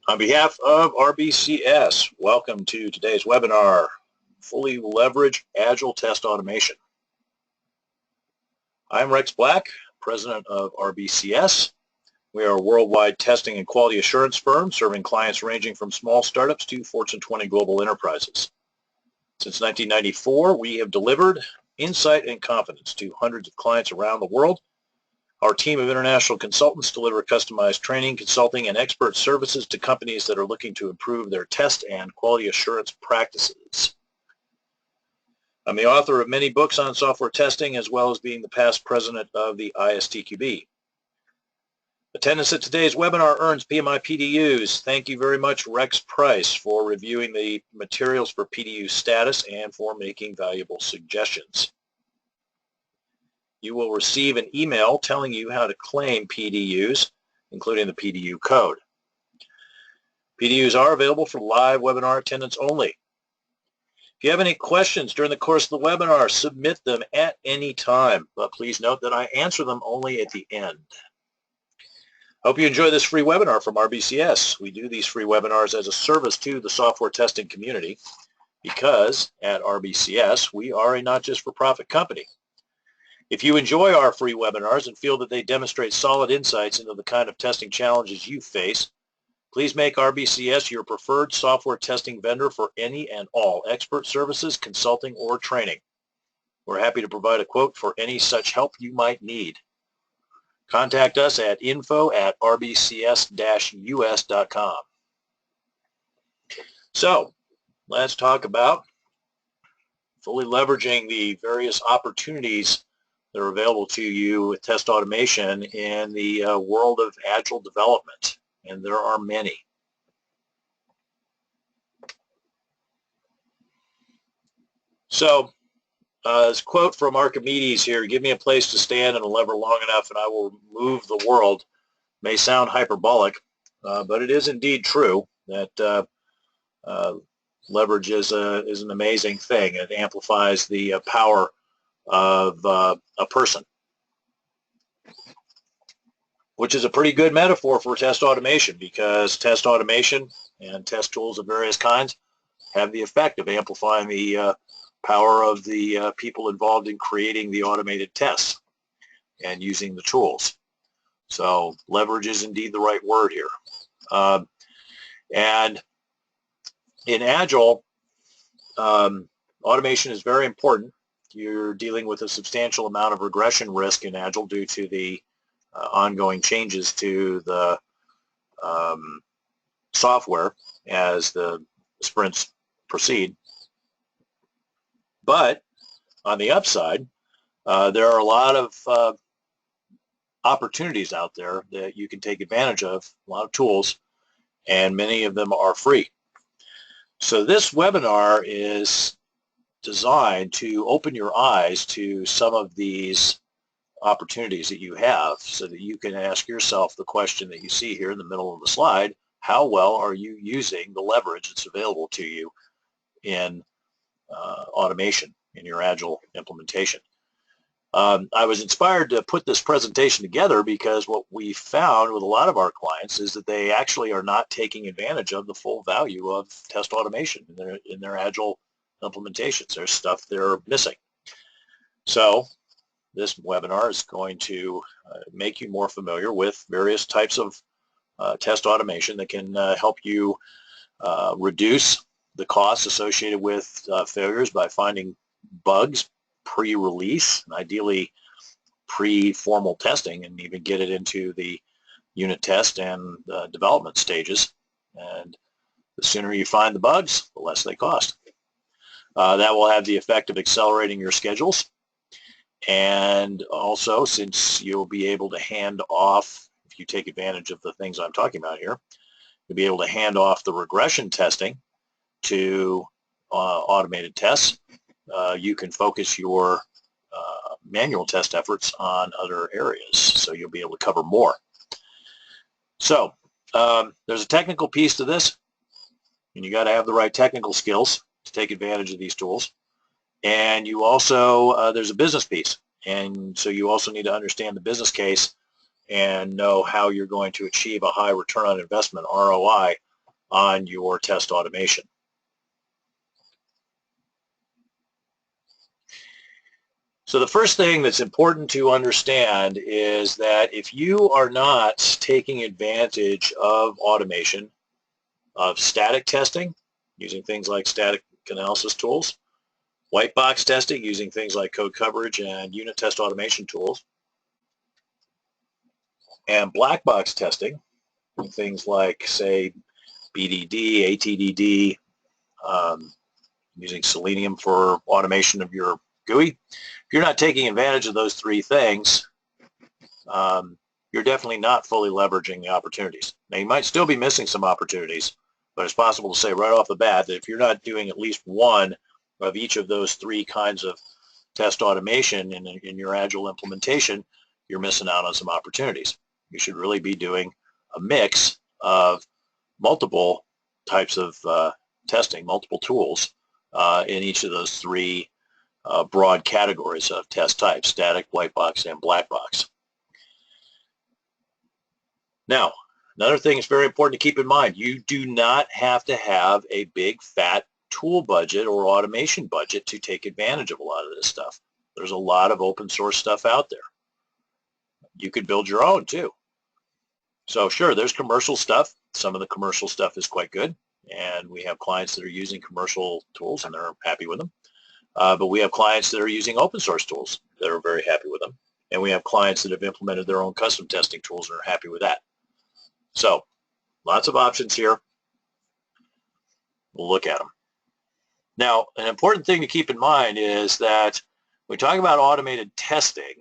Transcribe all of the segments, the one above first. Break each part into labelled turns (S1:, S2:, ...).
S1: On behalf of RBCS, welcome to today's webinar, Fully Leverage Agile Test Automation. I'm Rex Black, President of RBCS. We are a worldwide testing and quality assurance firm serving clients ranging from small startups to Fortune 20 global enterprises. Since 1994, we have delivered insight and confidence to hundreds of clients around the world. Our team of international consultants deliver customized training, consulting, and expert services to companies that are looking to improve their test and quality assurance practices. I'm the author of many books on software testing, as well as being the past president of the ISTQB. Attendance at today's webinar earns PMI PDUs. Thank you very much, Rex Price, for reviewing the materials for PDU status and for making valuable suggestions. You will receive an email telling you how to claim PDUs, including the PDU code. PDUs are available for live webinar attendance only. If you have any questions during the course of the webinar, submit them at any time, but please note that I answer them only at the end. Hope you enjoy this free webinar from RBCS. We do these free webinars as a service to the software testing community because at RBCS, we are a not just for profit company. If you enjoy our free webinars and feel that they demonstrate solid insights into the kind of testing challenges you face, please make RBCS your preferred software testing vendor for any and all expert services, consulting, or training. We're happy to provide a quote for any such help you might need. Contact us at info@rbcs-us.com. So, let's talk about fully leveraging the various opportunities that are available to you with test automation in the world of Agile development, and there are many. So, this quote from Archimedes here, give me a place to stand and a lever long enough and I will move the world, may sound hyperbolic, but it is indeed true that leverage is an amazing thing. It amplifies the power of a person, which is a pretty good metaphor for test automation, because test automation and test tools of various kinds have the effect of amplifying the power of the people involved in creating the automated tests and using the tools. So leverage is indeed the right word here. And in Agile, automation is very important. You're dealing with a substantial amount of regression risk in Agile due to the ongoing changes to the software as the sprints proceed. But on the upside, there are a lot of opportunities out there that you can take advantage of, a lot of tools, and many of them are free. So this webinar is designed to open your eyes to some of these opportunities that you have so that you can ask yourself the question that you see here in the middle of the slide: how well are you using the leverage that's available to you in automation in your Agile implementation? I was inspired to put this presentation together because what we found with a lot of our clients is that they actually are not taking advantage of the full value of test automation in their Agile implementations. There's stuff they're missing. So this webinar is going to make you more familiar with various types of test automation that can help you reduce the costs associated with failures by finding bugs pre-release, and ideally pre-formal testing, and even get it into the unit test and development stages. And the sooner you find the bugs, the less they cost. That will have the effect of accelerating your schedules. And also, since you'll be able to hand off, if you take advantage of the things I'm talking about here, you'll be able to hand off the regression testing to automated tests. You can focus your manual test efforts on other areas, so you'll be able to cover more. So there's a technical piece to this, and you got to have the right technical skills to take advantage of these tools. And you also, there's a business piece, and so you also need to understand the business case and know how you're going to achieve a high return on investment, ROI, on your test automation. So the first thing that's important to understand is that if you are not taking advantage of automation, of static testing, using things like static analysis tools, white box testing, using things like code coverage and unit test automation tools, and black box testing, things like, say, BDD, ATDD, using Selenium for automation of your GUI. If you're not taking advantage of those three things, you're definitely not fully leveraging the opportunities. Now, you might still be missing some opportunities, but it's possible to say right off the bat that if you're not doing at least one of each of those three kinds of test automation in your Agile implementation, you're missing out on some opportunities. You should really be doing a mix of multiple types of testing, multiple tools in each of those three broad categories of test types: static, white box, and black box. Now, another thing that's very important to keep in mind, you do not have to have a big fat tool budget or automation budget to take advantage of a lot of this stuff. There's a lot of open source stuff out there. You could build your own too. So sure, there's commercial stuff. Some of the commercial stuff is quite good, and we have clients that are using commercial tools and they're happy with them. But we have clients that are using open source tools that are very happy with them. And we have clients that have implemented their own custom testing tools and are happy with that. So lots of options here. We'll look at them. Now, an important thing to keep in mind is that when we talk about automated testing,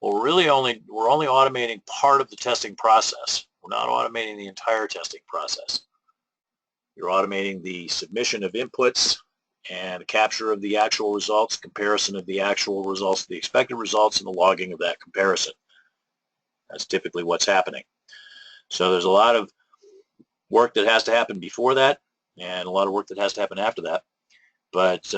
S1: we're only automating part of the testing process. We're not automating the entire testing process. You're automating the submission of inputs and capture of the actual results, comparison of the actual results to the expected results, and the logging of that comparison. That's typically what's happening. So there's a lot of work that has to happen before that and a lot of work that has to happen after that. But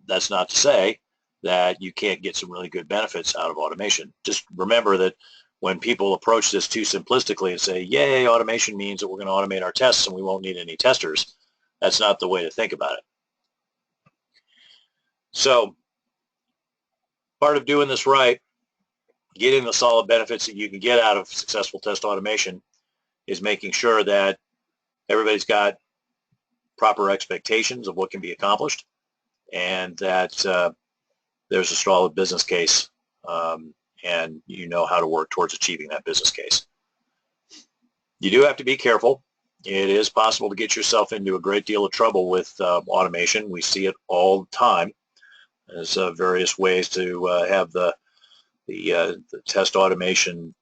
S1: that's not to say that you can't get some really good benefits out of automation. Just remember that when people approach this too simplistically and say, yay, automation means that we're going to automate our tests and we won't need any testers, that's not the way to think about it. So part of doing this right, getting the solid benefits that you can get out of successful test automation, is making sure that everybody's got proper expectations of what can be accomplished and that there's a solid business case and you know how to work towards achieving that business case. You do have to be careful. It is possible to get yourself into a great deal of trouble with automation. We see it all the time. There's various ways to have the test automation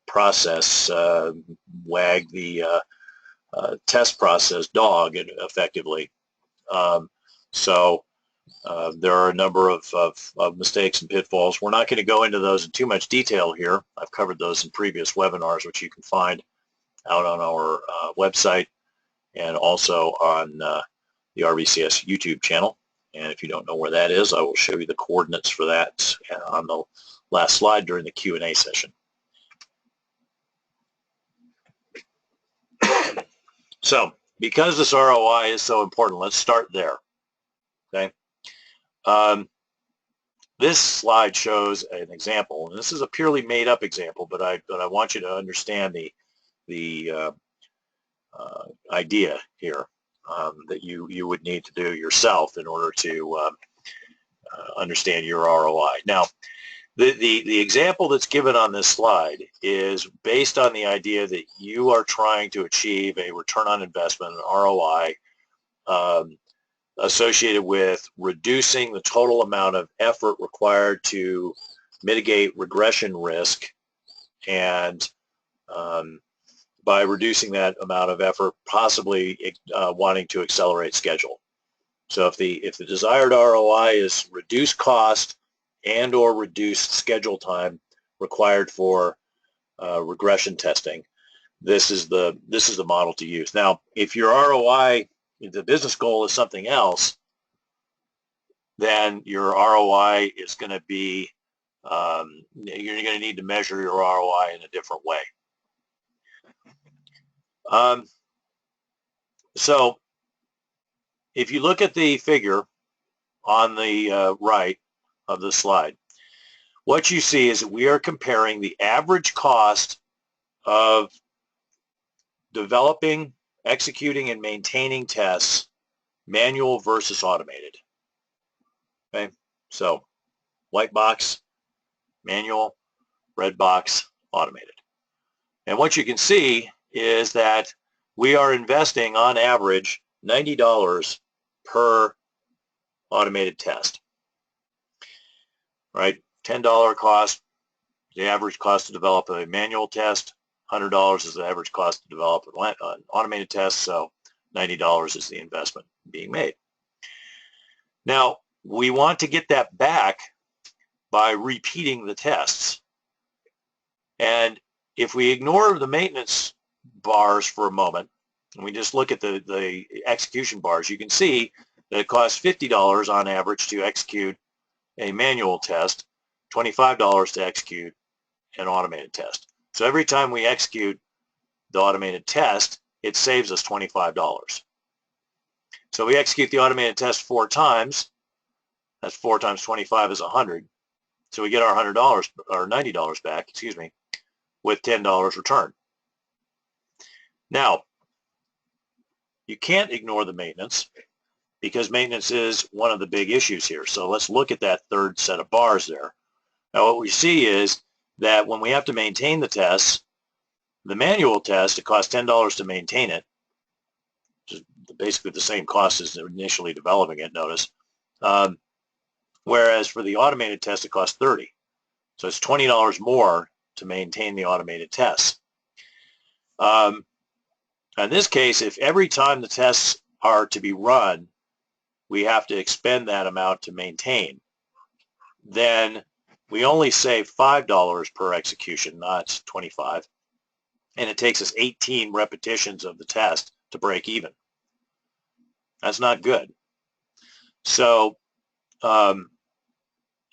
S1: process wag the test process dog effectively. So there are a number of mistakes and pitfalls. We're not going to go into those in too much detail here. I've covered those in previous webinars, which you can find out on our website and also on the RVCS YouTube channel. And if you don't know where that is, I will show you the coordinates for that on the last slide during the Q&A session. So because this ROI is so important, let's start there. Okay. This slide shows an example, and this is a purely made-up example, but I want you to understand the idea here that you would need to do yourself in order to understand your ROI. Now, the example that's given on this slide is based on the idea that you are trying to achieve a return on investment, an ROI, associated with reducing the total amount of effort required to mitigate regression risk, and by reducing that amount of effort, possibly wanting to accelerate schedule. So if the desired ROI is reduced cost and or reduced schedule time required for regression testing, this is the model to use. Now, if your ROI, if the business goal is something else, then your ROI is going to be, you're going to need to measure your ROI in a different way. So if you look at the figure on the right of the slide, what you see is that we are comparing the average cost of developing, executing, and maintaining tests, manual versus automated. Okay, so white box, manual, red box, automated. And what you can see is that we are investing on average $90 per automated test, right? $10 cost, the average cost to develop a manual test. $100 is the average cost to develop an automated test, so $90 is the investment being made. Now, we want to get that back by repeating the tests. And if we ignore the maintenance bars for a moment, and we just look at the execution bars, you can see that it costs $50 on average to execute a manual test, $25 to execute an automated test. So every time we execute the automated test, it saves us $25. So we execute the automated test 4 times. That's 4 times 25 is 100. So we get our $100 or $90 back, excuse me, with $10 return. Now, you can't ignore the maintenance because maintenance is one of the big issues here. So let's look at that third set of bars there. Now what we see is that when we have to maintain the tests, the manual test, it costs $10 to maintain it, which is basically the same cost as initially developing it, notice. Whereas for the automated test, it costs $30. So it's $20 more to maintain the automated tests. In this case, if every time the tests are to be run, we have to expend that amount to maintain, then we only save $5 per execution, not 25. And it takes us 18 repetitions of the test to break even. That's not good. So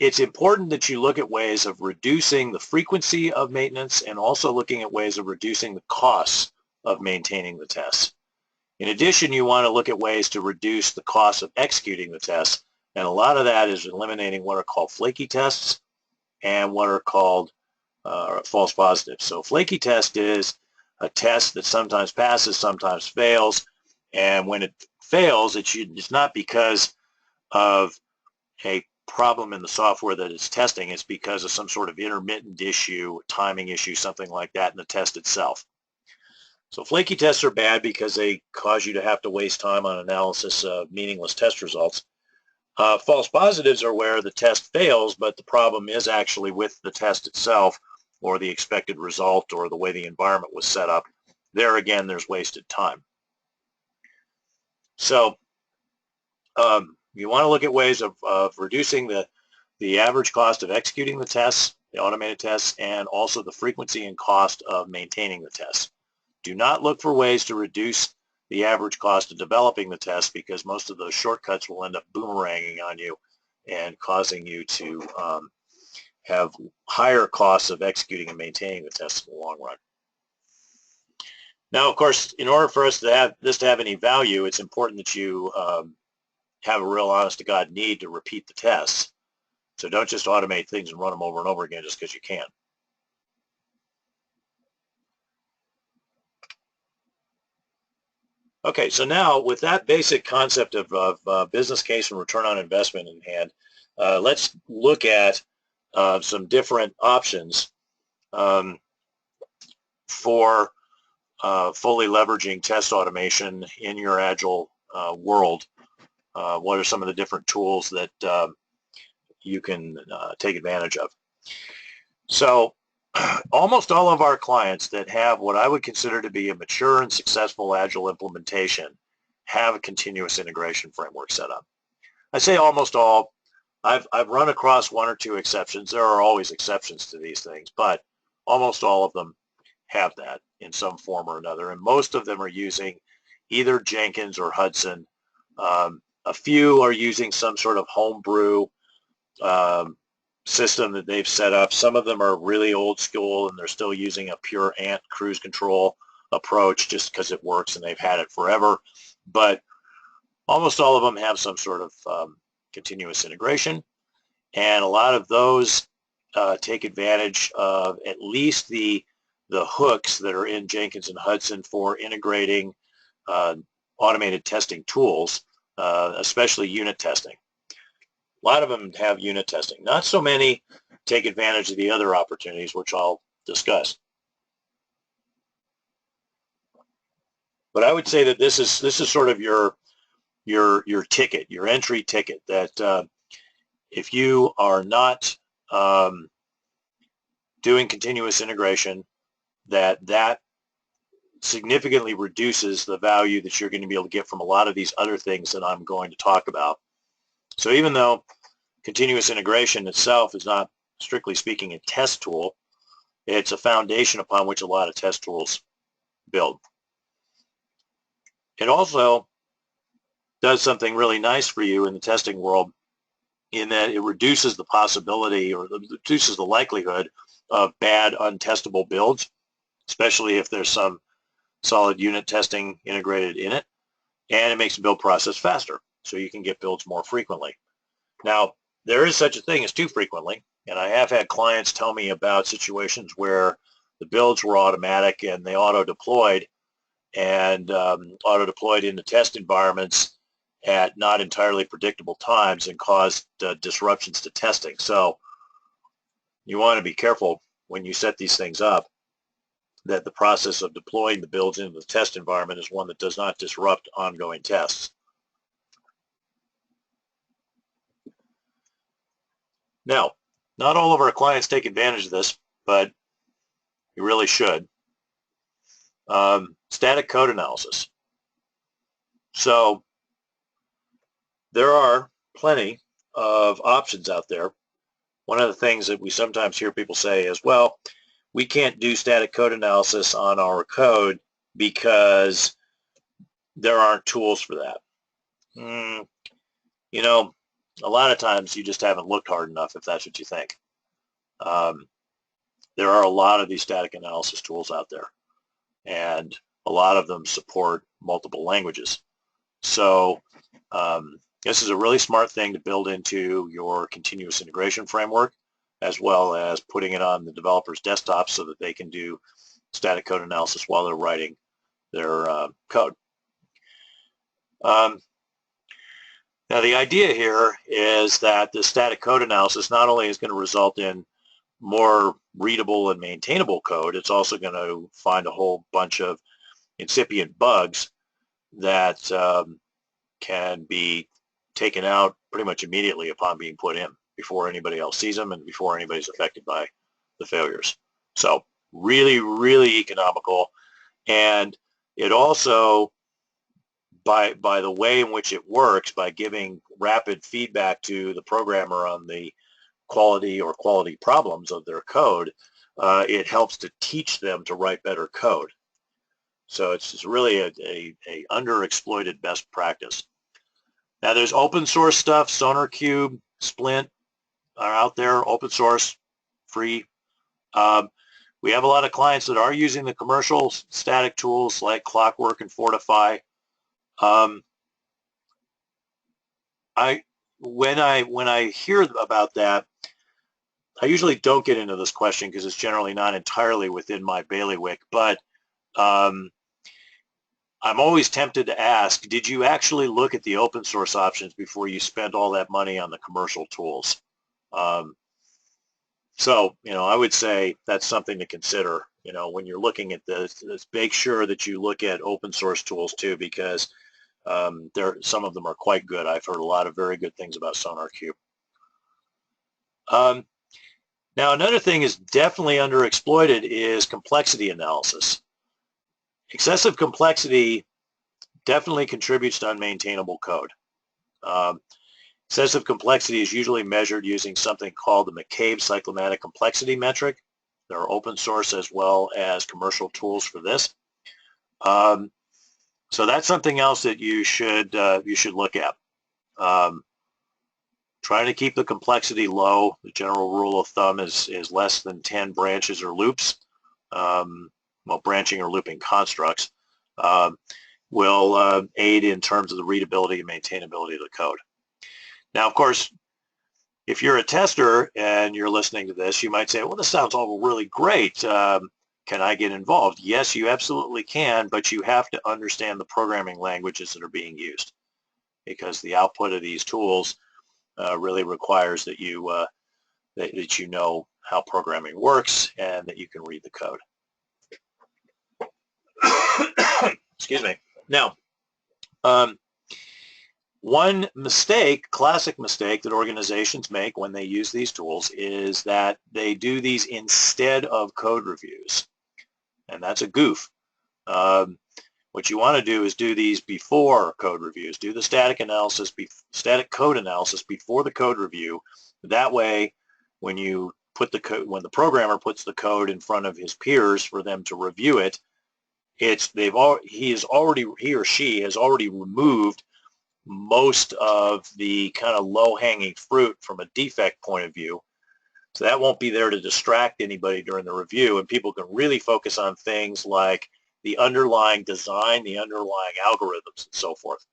S1: it's important that you look at ways of reducing the frequency of maintenance and also looking at ways of reducing the costs of maintaining the tests. In addition, you want to look at ways to reduce the cost of executing the tests, and a lot of that is eliminating what are called flaky tests and what are called false positives. So flaky test is a test that sometimes passes, sometimes fails, and when it fails, it's not because of a problem in the software that it's testing. It's because of some sort of intermittent issue, timing issue, something like that in the test itself. So flaky tests are bad because they cause you to have to waste time on analysis of meaningless test results. False positives are where the test fails, but the problem is actually with the test itself or the expected result or the way the environment was set up. There again, there's wasted time. So you want to look at ways of reducing the average cost of executing the tests, the automated tests, and also the frequency and cost of maintaining the tests. Do not look for ways to reduce the average cost of developing the test because most of those shortcuts will end up boomeranging on you and causing you to have higher costs of executing and maintaining the tests in the long run. Now, of course, in order for us to have this to have any value, it's important that you have a real honest-to-God need to repeat the tests. So don't just automate things and run them over and over again just because you can. Okay, so now with that basic concept of business case and return on investment in hand, let's look at some different options for fully leveraging test automation in your Agile world. What are some of the different tools that you can take advantage of? So almost all of our clients that have what I would consider to be a mature and successful Agile implementation have a continuous integration framework set up. I say almost all. I've run across 1 or 2 exceptions. There are always exceptions to these things, but almost all of them have that in some form or another, and most of them are using either Jenkins or Hudson. A few are using some sort of homebrew system that they've set up. Some of them are really old school and they're still using a pure Ant cruise control approach just because it works and they've had it forever. But almost all of them have some sort of continuous integration, and a lot of those take advantage of at least the hooks that are in Jenkins and Hudson for integrating automated testing tools, especially unit testing. A lot of them have unit testing. Not so many take advantage of the other opportunities, which I'll discuss. But I would say that this is sort of your ticket, your entry ticket, that if you are not doing continuous integration, that significantly reduces the value that you're going to be able to get from a lot of these other things that I'm going to talk about. So even though continuous integration itself is not, strictly speaking, a test tool, it's a foundation upon which a lot of test tools build. It also does something really nice for you in the testing world, in that it reduces the possibility, or reduces the likelihood of bad, untestable builds, especially if there's some solid unit testing integrated in it, and it makes the build process faster, so you can get builds more frequently. Now, there is such a thing as too frequently, and I have had clients tell me about situations where the builds were automatic and they auto-deployed, and auto-deployed into test environments at not entirely predictable times and caused disruptions to testing. So you want to be careful when you set these things up that the process of deploying the builds into the test environment is one that does not disrupt ongoing tests. Now, not all of our clients take advantage of this, but you really should. Static code analysis. So there are plenty of options out there. One of the things that we sometimes hear people say is, well, we can't do static code analysis on our code because there aren't tools for that. You know, a lot of times you just haven't looked hard enough, if that's what you think. There are a lot of these static analysis tools out there, and a lot of them support multiple languages. So this is a really smart thing to build into your continuous integration framework, as well as putting it on the developer's desktop so that they can do static code analysis while they're writing their code. Now, the idea here is that the static code analysis not only is going to result in more readable and maintainable code, it's also going to find a whole bunch of incipient bugs that can be taken out pretty much immediately upon being put in, before anybody else sees them and before anybody's affected by the failures. So really, really economical. And it also, by the way in which it works, by giving rapid feedback to the programmer on the quality or quality problems of their code, it helps to teach them to write better code. So it's really a underexploited best practice. Now, there's open source stuff. SonarQube, Splint are out there, open source, free. We have a lot of clients that are using the commercial static tools like Clockwork and Fortify. When I hear about that, I usually don't get into this question because it's generally not entirely within my bailiwick, but I'm always tempted to ask, did you actually look at the open source options before you spent all that money on the commercial tools? So, I would say that's something to consider, when you're looking at this. Make sure that you look at open source tools too, because some of them are quite good. I've heard a lot of very good things about SonarQube. Now, another thing is definitely underexploited is complexity analysis. Excessive complexity definitely contributes to unmaintainable code. Excessive complexity is usually measured using something called the McCabe cyclomatic complexity metric. There are open source as well as commercial tools for this. So that's something else that you should look at. Trying to keep the complexity low. The general rule of thumb is less than 10 branches or loops. well, branching or looping constructs, will aid in terms of the readability and maintainability of the code. Now, of course, if you're a tester and you're listening to this, you might say, well, this sounds all really great. Can I get involved? Yes, you absolutely can, but you have to understand the programming languages that are being used, because the output of these tools really requires that you that you know how programming works and that you can read the code. Excuse me. Now, one mistake, classic mistake that organizations make when they use these tools is that they do these instead of code reviews, and that's a goof. What you want to do is do these before code reviews. Do the static analysis, static code analysis before the code review. That way, when you put the code, when the programmer puts the code in front of his peers for them to review it, he or she has already removed most of the kind of low-hanging fruit from a defect point of view. So that won't be there to distract anybody during the review, and people can really focus on things like the underlying design, the underlying algorithms, and so forth.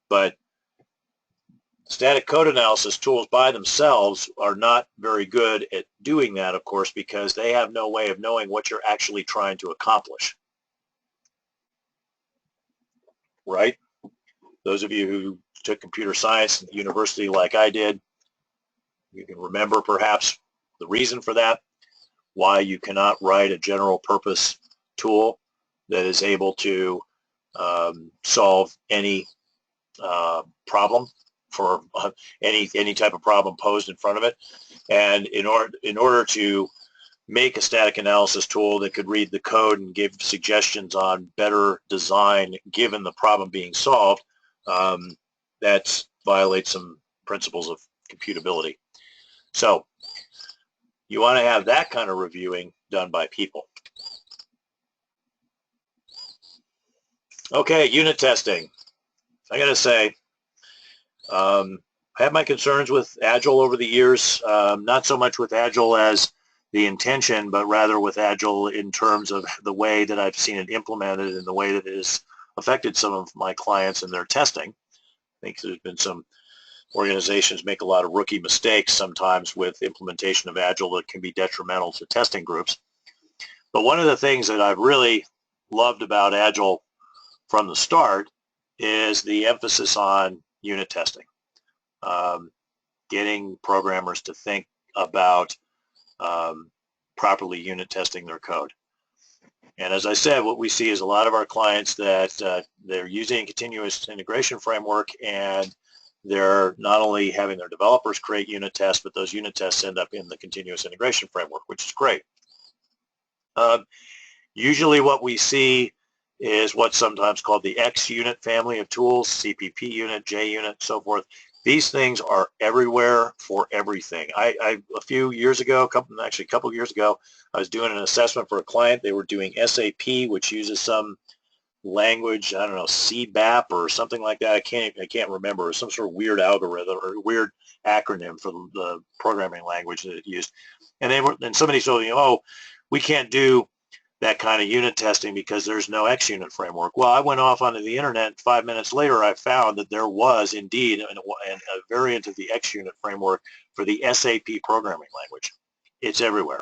S1: But static code analysis tools by themselves are not very good at doing that, of course, because they have no way of knowing what you're actually trying to accomplish. Right? Those of you who took computer science at university like I did, you can remember perhaps the reason for that, why you cannot write a general purpose tool that is able to solve any problem for any type of problem posed in front of it. And in order to make a static analysis tool that could read the code and give suggestions on better design given the problem being solved, that violates some principles of computability. So you want to have that kind of reviewing done by people. Okay, unit testing. I got to say, I have my concerns with Agile over the years, not so much with Agile as the intention, but rather with Agile in terms of the way that I've seen it implemented and the way that it has affected some of my clients in their testing. I think there's been some organizations make a lot of rookie mistakes sometimes with implementation of Agile that can be detrimental to testing groups. But one of the things that I've really loved about Agile from the start is the emphasis on unit testing, getting programmers to think about properly unit testing their code. And as I said, what we see is a lot of our clients that they're using a continuous integration framework, and they're not only having their developers create unit tests, but those unit tests end up in the continuous integration framework, which is great. Usually what we see is what's sometimes called the X unit family of tools, CPP unit, J unit, so forth. These things are everywhere for everything. A few years ago, actually a couple of years ago, I was doing an assessment for a client. They were doing SAP, which uses some language, I don't know, CBAP or something like that. I can't remember. It was some sort of weird algorithm or weird acronym for the programming language that it used. And somebody told me, oh, we can't do that kind of unit testing because there's no X unit framework. Well, I went off onto the internet. 5 minutes later, I found that there was indeed a variant of the X unit framework for the SAP programming language. It's everywhere.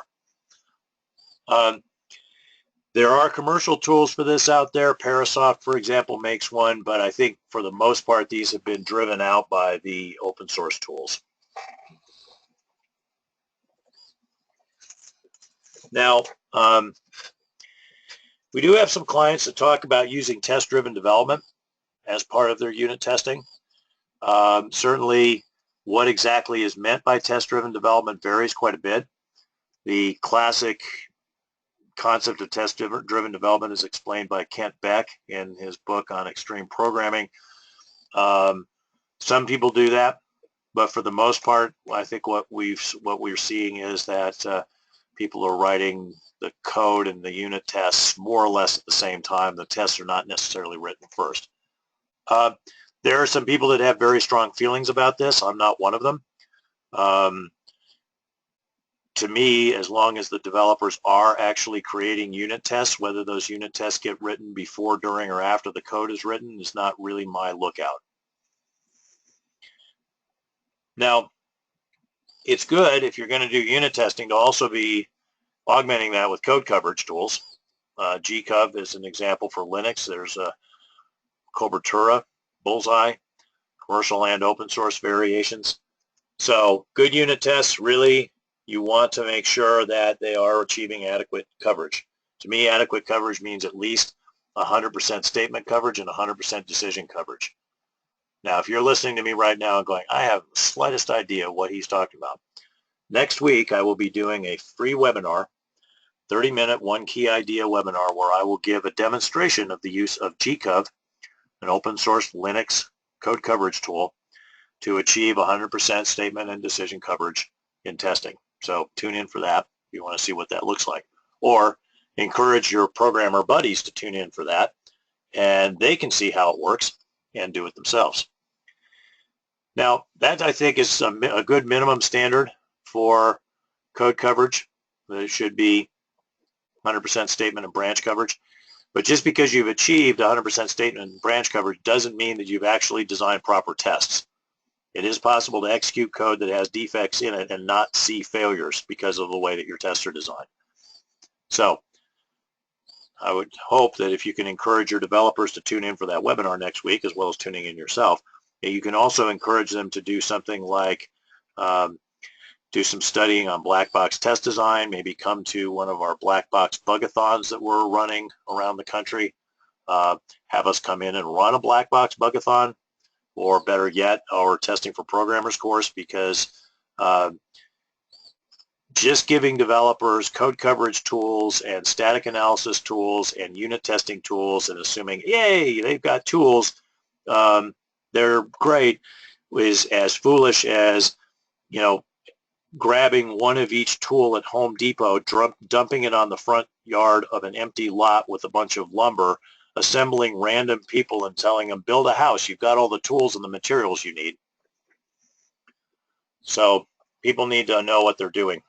S1: There are commercial tools for this out there. Parasoft, for example, makes one, but I think for the most part, these have been driven out by the open source tools. Now, we do have some clients that talk about using test-driven development as part of their unit testing. Certainly, what exactly is meant by test-driven development varies quite a bit. The classic concept of test-driven development is explained by Kent Beck in his book on extreme programming. Some people do that, but for the most part, I think what we're seeing is that people are writing the code and the unit tests more or less at the same time. The tests are not necessarily written first. There are some people that have very strong feelings about this. I'm not one of them. to me, as long as the developers are actually creating unit tests, whether those unit tests get written before, during, or after the code is written is not really my lookout. Now, it's good if you're going to do unit testing to also be augmenting that with code coverage tools. Gcov is an example for Linux. There's Cobertura, Bullseye, commercial and open source variations. So good unit tests, really, you want to make sure that they are achieving adequate coverage. To me, adequate coverage means at least 100% statement coverage and 100% decision coverage. Now, if you're listening to me right now and going, I have the slightest idea what he's talking about. Next week, I will be doing a free webinar, 30-minute one key idea webinar, where I will give a demonstration of the use of Gcov, an open source Linux code coverage tool, to achieve 100% statement and decision coverage in testing. So tune in for that if you want to see what that looks like. Or encourage your programmer buddies to tune in for that, and they can see how it works and do it themselves. Now, that I think is a good minimum standard for code coverage. It should be 100% statement and branch coverage. But just because you've achieved 100% statement and branch coverage doesn't mean that you've actually designed proper tests. It is possible to execute code that has defects in it and not see failures because of the way that your tests are designed. So I would hope that if you can encourage your developers to tune in for that webinar next week, as well as tuning in yourself, you can also encourage them to do something like do some studying on black box test design, maybe come to one of our black box bugathons that we're running around the country, have us come in and run a black box bugathon, or better yet, our Testing for Programmers course, because just giving developers code coverage tools and static analysis tools and unit testing tools and assuming, yay, they've got tools, they're great, is as foolish as, grabbing one of each tool at Home Depot, dumping it on the front yard of an empty lot with a bunch of lumber, assembling random people and telling them, build a house, you've got all the tools and the materials you need. So people need to know what they're doing.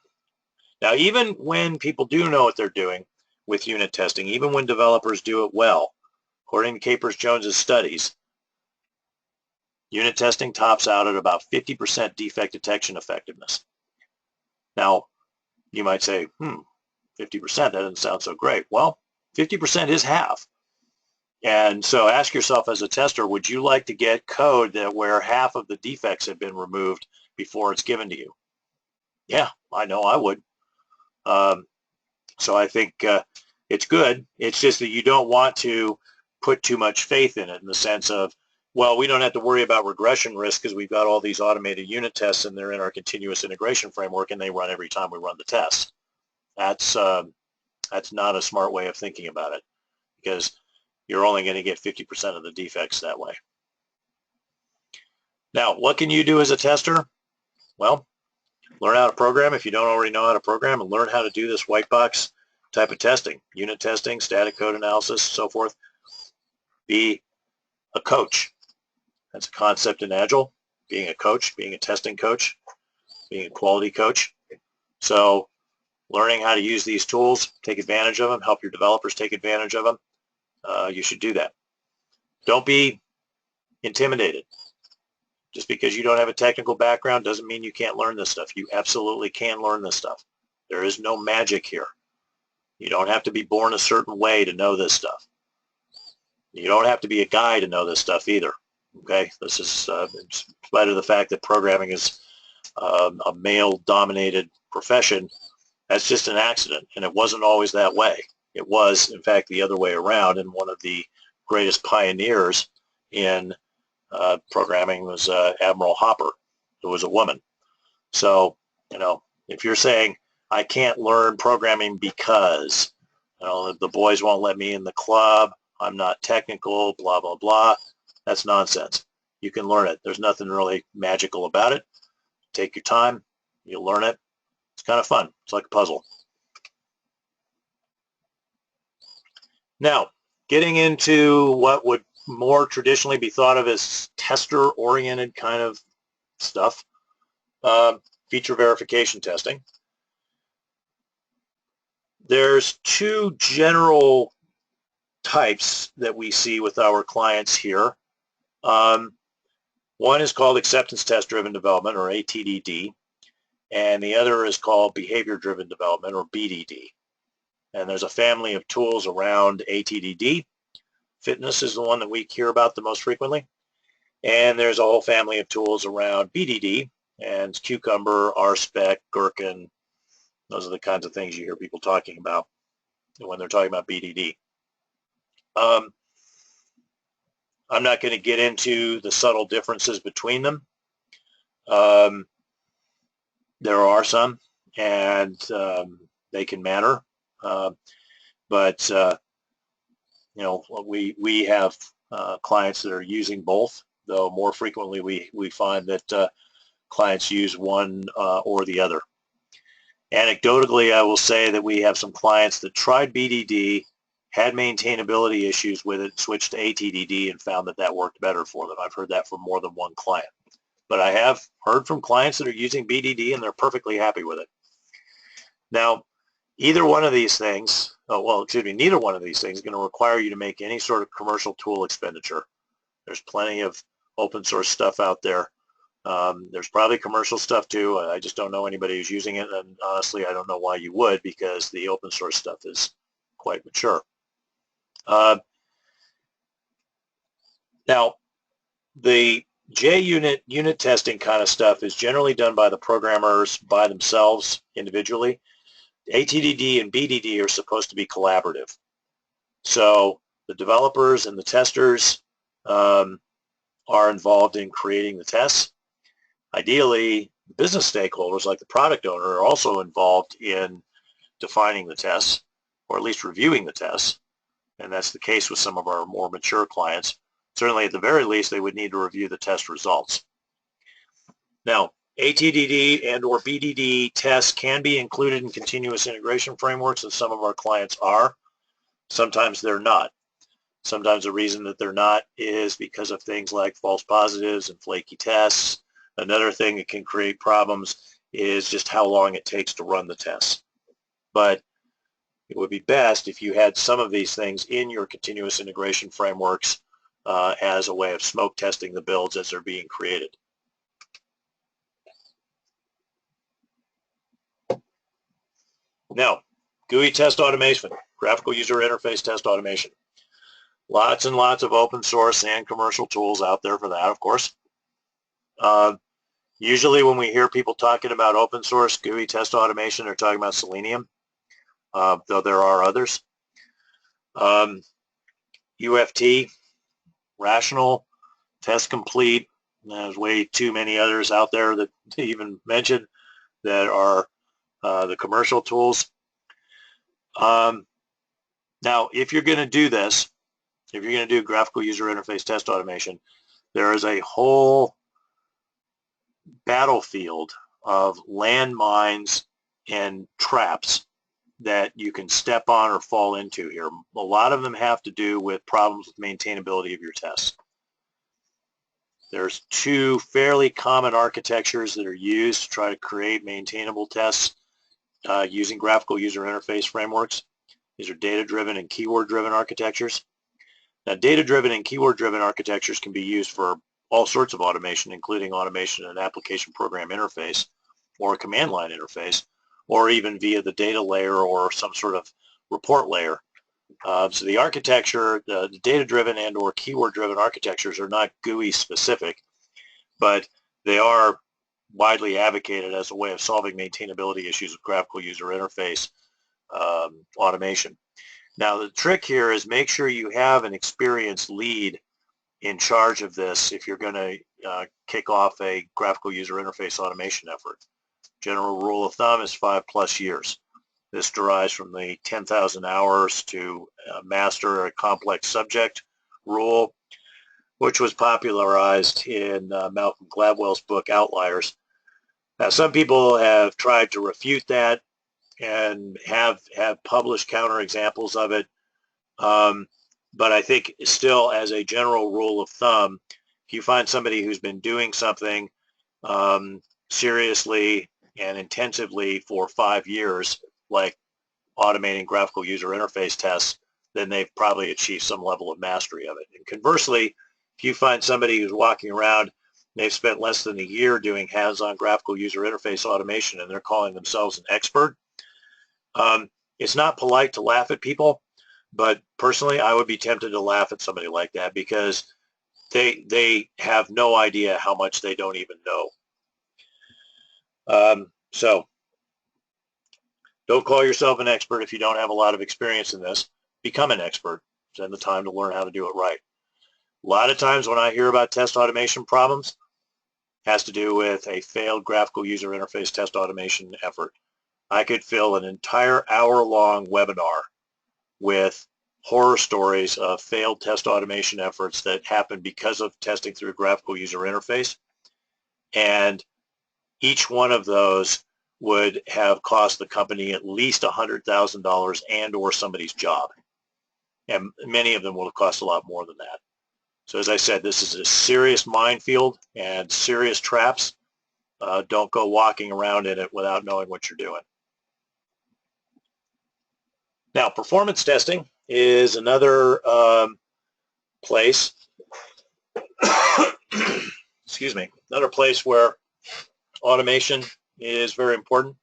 S1: Now, even when people do know what they're doing with unit testing, even when developers do it well, according to Capers-Jones's studies, unit testing tops out at about 50% defect detection effectiveness. Now, you might say, 50%, that doesn't sound so great. Well, 50% is half. And so ask yourself as a tester, would you like to get code where half of the defects have been removed before it's given to you? Yeah, I know I would. So I think it's good. It's just that you don't want to put too much faith in it, in the sense of, well, we don't have to worry about regression risk because we've got all these automated unit tests and they're in our continuous integration framework and they run every time we run the tests. That's not a smart way of thinking about it, because you're only going to get 50% of the defects that way. Now, what can you do as a tester? Well, learn how to program if you don't already know how to program, and learn how to do this white box type of testing, unit testing, static code analysis, so forth. Be a coach. That's a concept in Agile, being a coach, being a testing coach, being a quality coach. So learning how to use these tools, take advantage of them, help your developers take advantage of them, you should do that. Don't be intimidated. Just because you don't have a technical background doesn't mean you can't learn this stuff. You absolutely can learn this stuff. There is no magic here. You don't have to be born a certain way to know this stuff. You don't have to be a guy to know this stuff either. Okay, this is in spite of the fact that programming is a male-dominated profession. That's just an accident, and it wasn't always that way. It was, in fact, the other way around, and one of the greatest pioneers in programming was Admiral Hopper, who was a woman. So, if you're saying, I can't learn programming because the boys won't let me in the club, I'm not technical, blah, blah, blah, that's nonsense. You can learn it. There's nothing really magical about it. Take your time. You'll learn it. It's kind of fun. It's like a puzzle. Now, getting into what would more traditionally be thought of as tester-oriented kind of stuff, feature verification testing. There's two general types that we see with our clients here. One is called acceptance test driven development, or ATDD, and the other is called behavior driven development, or BDD. And there's a family of tools around ATDD. Fitness is the one that we hear about the most frequently. And there's a whole family of tools around BDD, and Cucumber, RSpec, Gherkin. Those are the kinds of things you hear people talking about when they're talking about BDD. I'm not going to get into the subtle differences between them. There are some, and they can matter. But you know, we have clients that are using both, though more frequently we find that clients use one or the other. Anecdotally, I will say that we have some clients that tried BDD, had maintainability issues with it, switched to ATDD, and found that that worked better for them. I've heard that from more than one client. But I have heard from clients that are using BDD, and they're perfectly happy with it. Now, neither one of these things is going to require you to make any sort of commercial tool expenditure. There's plenty of open source stuff out there. There's probably commercial stuff too. I just don't know anybody who's using it, and honestly, I don't know why you would, because the open source stuff is quite mature. Now, the JUnit unit testing kind of stuff is generally done by the programmers by themselves individually. ATDD and BDD are supposed to be collaborative. So the developers and the testers are involved in creating the tests. Ideally, business stakeholders like the product owner are also involved in defining the tests, or at least reviewing the tests. And that's the case with some of our more mature clients. Certainly, at the very least, they would need to review the test results. Now, ATDD and or BDD tests can be included in continuous integration frameworks, and some of our clients are. Sometimes they're not. Sometimes the reason that they're not is because of things like false positives and flaky tests. Another thing that can create problems is just how long it takes to run the tests. But it would be best if you had some of these things in your continuous integration frameworks as a way of smoke testing the builds as they're being created. Now, GUI test automation, graphical user interface test automation. Lots and lots of open source and commercial tools out there for that, of course. Usually when we hear people talking about open source GUI test automation, they're talking about Selenium, though there are others. UFT, Rational, Test Complete. There's way too many others out there that to even mention that are the commercial tools. Now, if you're going to do this, if you're going to do graphical user interface test automation, there is a whole battlefield of landmines and traps that you can step on or fall into here. A lot of them have to do with problems with maintainability of your tests. There's two fairly common architectures that are used to try to create maintainable tests using graphical user interface frameworks. These are data-driven and keyword-driven architectures. Now, data-driven and keyword-driven architectures can be used for all sorts of automation, including automation in an application program interface or a command line interface, or even via the data layer or some sort of report layer. So the architecture, the data-driven and or keyword-driven architectures are not GUI specific, but they are widely advocated as a way of solving maintainability issues with graphical user interface automation. Now, the trick here is make sure you have an experienced lead in charge of this if you're going to kick off a graphical user interface automation effort. General rule of thumb is 5+ years. This derives from the 10,000 hours to master a complex subject rule, which was popularized in Malcolm Gladwell's book Outliers. Now, some people have tried to refute that and have published counterexamples of it. But I think still, as a general rule of thumb, if you find somebody who's been doing something seriously and intensively for 5 years, like automating graphical user interface tests, then they've probably achieved some level of mastery of it. And conversely, if you find somebody who's walking around, they've spent less than a year doing hands-on graphical user interface automation and they're calling themselves an expert, it's not polite to laugh at people, but personally I would be tempted to laugh at somebody like that because they have no idea how much they don't even know. So don't call yourself an expert if you don't have a lot of experience in this. Become an expert. Spend the time to learn how to do it right. A lot of times when I hear about test automation problems, it has to do with a failed graphical user interface test automation effort. I could fill an entire hour-long webinar with horror stories of failed test automation efforts that happened because of testing through a graphical user interface. And each one of those would have cost the company at least $100,000 and or somebody's job. And many of them will have cost a lot more than that. So as I said, this is a serious minefield and serious traps. Don't go walking around in it without knowing what you're doing. Now, performance testing is another place, excuse me, another place where automation is very important.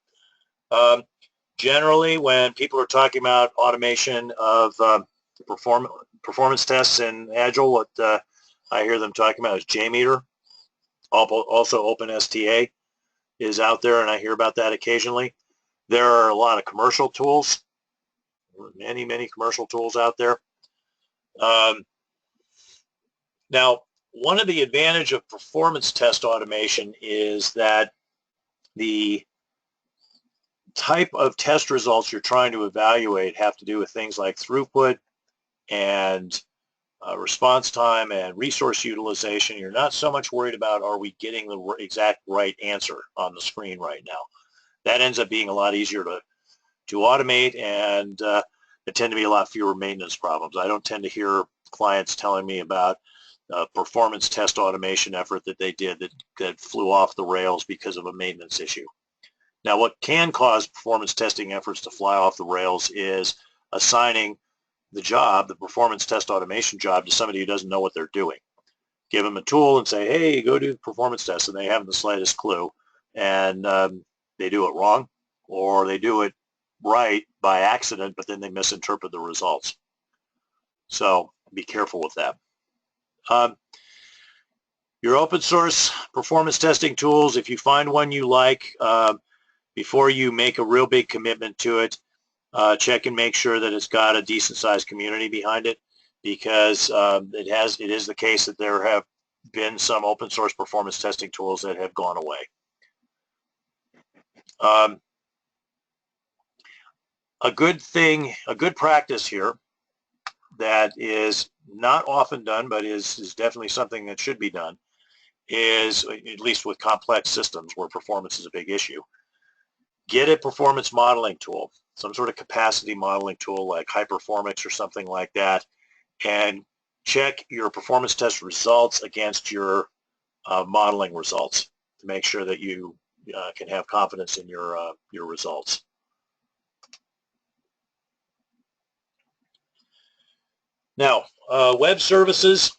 S1: Generally, when people are talking about automation of performance tests in Agile, what I hear them talking about is JMeter. Also, OpenSTA is out there, and I hear about that occasionally. There are a lot of commercial tools, many commercial tools out there. Now, one of the advantages of performance test automation is that the type of test results you're trying to evaluate have to do with things like throughput and response time and resource utilization. You're not so much worried about are we getting the exact right answer on the screen right now. That ends up being a lot easier to automate, and there tend to be a lot fewer maintenance problems. I don't tend to hear clients telling me about a performance test automation effort that they did that flew off the rails because of a maintenance issue. Now, what can cause performance testing efforts to fly off the rails is assigning the job, the performance test automation job, to somebody who doesn't know what they're doing. Give them a tool and say, hey, go do the performance test, and they haven't the slightest clue, and they do it wrong, or they do it right by accident, but then they misinterpret the results. So be careful with that. Your open source performance testing tools, if you find one you like, before you make a real big commitment to it, check and make sure that it's got a decent sized community behind it, because it is the case that there have been some open source performance testing tools that have gone away. A good practice here that is not often done, but is definitely something that should be done, is, at least with complex systems where performance is a big issue, get a performance modeling tool, some sort of capacity modeling tool like Hyperformix or something like that, and check your performance test results against your modeling results to make sure that you can have confidence in your results. Now, web services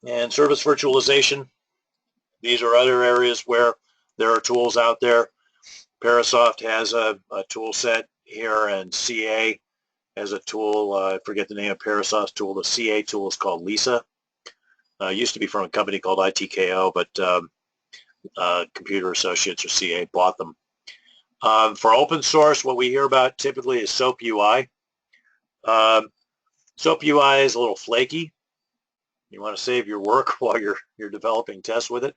S1: and service virtualization, these are other areas where there are tools out there. Parasoft has a tool set here, and CA has a tool. I forget the name of Parasoft's tool. The CA tool is called Lisa. It used to be from a company called ITKO, but Computer Associates, or CA, bought them. For open source, what we hear about typically is SOAP UI. SOAP UI is a little flaky. You want to save your work while you're developing tests with it.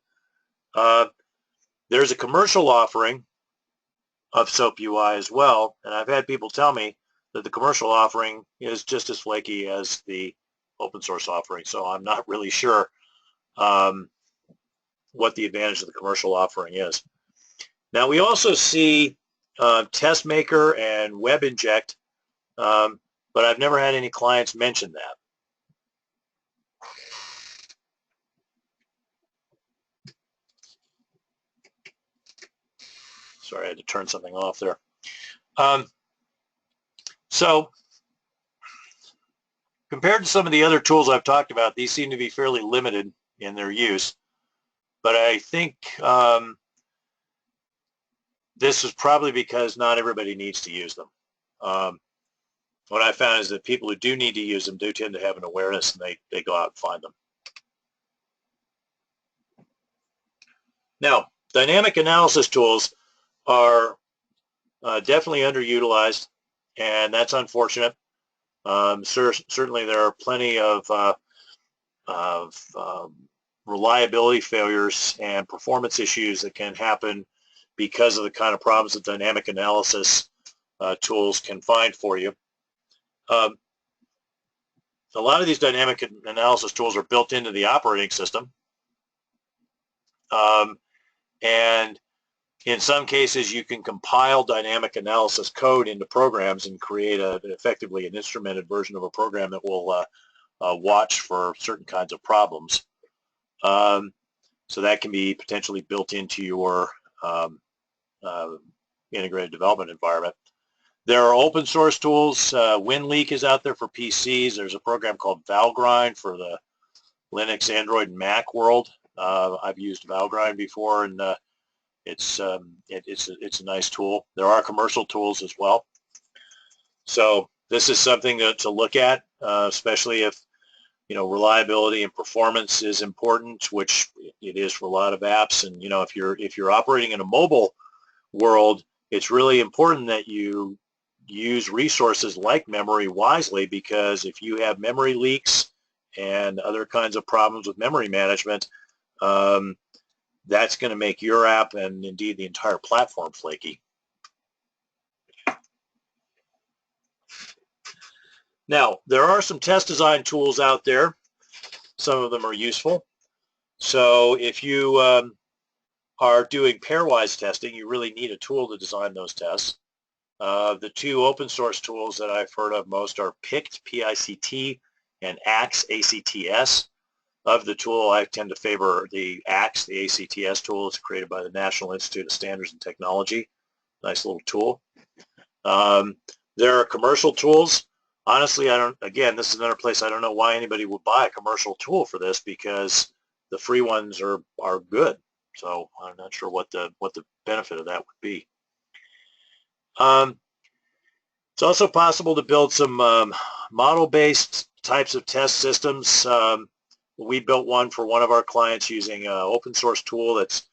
S1: There's a commercial offering of SOAP UI as well, and I've had people tell me that the commercial offering is just as flaky as the open source offering, so I'm not really sure what the advantage of the commercial offering is. Now, we also see TestMaker and WebInject, but I've never had any clients mention that. Sorry, I had to turn something off there. So compared to some of the other tools I've talked about, these seem to be fairly limited in their use. But I think this is probably because not everybody needs to use them. What I found is that people who do need to use them do tend to have an awareness, and they go out and find them. Now, dynamic analysis tools are definitely underutilized, and that's unfortunate. Certainly there are plenty of reliability failures and performance issues that can happen because of the kind of problems that dynamic analysis tools can find for you. A lot of these dynamic analysis tools are built into the operating system, and in some cases you can compile dynamic analysis code into programs and create effectively an instrumented version of a program that will watch for certain kinds of problems. So that can be potentially built into your integrated development environment. There are open source tools. WinLeak is out there for PCs. There's a program called Valgrind for the Linux, Android, and Mac world. I've used Valgrind before, and it's a nice tool. There are commercial tools as well. So this is something to look at, especially if reliability and performance is important, which it is for a lot of apps. And if you're operating in a mobile world, it's really important that you use resources like memory wisely, because if you have memory leaks and other kinds of problems with memory management, that's going to make your app and indeed the entire platform flaky. Now, there are some test design tools out there. Some of them are useful. So if you are doing pairwise testing, you really need a tool to design those tests. The two open source tools that I've heard of most are PICT, P-I-C-T, and ACTS, A-C-T-S. Of the tool, I tend to favor the ACTS, the ACTS tool. It's created by the National Institute of Standards and Technology. Nice little tool. There are commercial tools. Honestly, again, this is another place I don't know why anybody would buy a commercial tool for this, because the free ones are good. So I'm not sure what the benefit of that would be. It's also possible to build some model-based types of test systems. We built one for one of our clients using an open source tool that's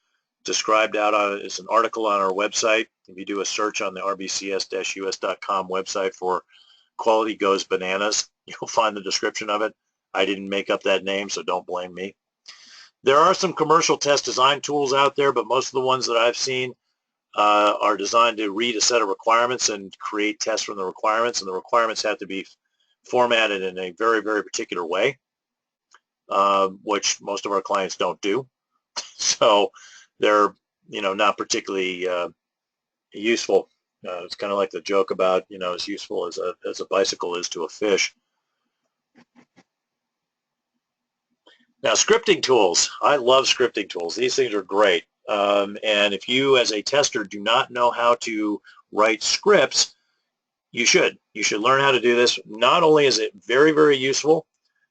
S1: described out as an article on our website. If you do a search on the rbcs-us.com website for Quality Goes Bananas, you'll find the description of it. I didn't make up that name, so don't blame me. There are some commercial test design tools out there, but most of the ones that I've seen are designed to read a set of requirements and create tests from the requirements, and the requirements have to be formatted in a very, very particular way, which most of our clients don't do. So they're, not particularly useful. It's kind of like the joke about, as useful as a bicycle is to a fish. Now, scripting tools. I love scripting tools. These things are great. And if you, as a tester, do not know how to write scripts, you should. You should learn how to do this. Not only is it very, very useful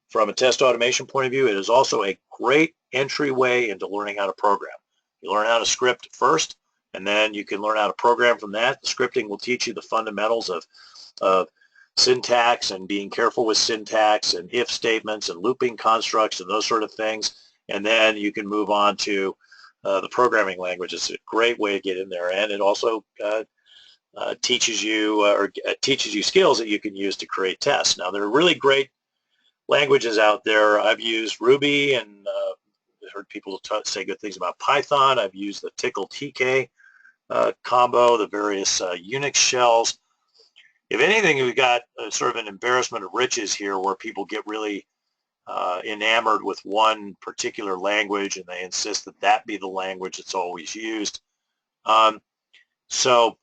S1: from a test automation point of view, it is also a great entryway into learning how to program. You learn how to script first, and then you can learn how to program from that. The scripting will teach you the fundamentals of syntax and being careful with syntax and if statements and looping constructs and those sort of things. And then you can move on to the programming language. It's a great way to get in there, and it also teaches you skills that you can use to create tests. Now, there are really great languages out there. I've used Ruby, and heard people say good things about Python. I've used the Tickle-TK combo, the various Unix shells. If anything, we've got sort of an embarrassment of riches here, where people get really enamored with one particular language, and they insist that that be the language that's always used. So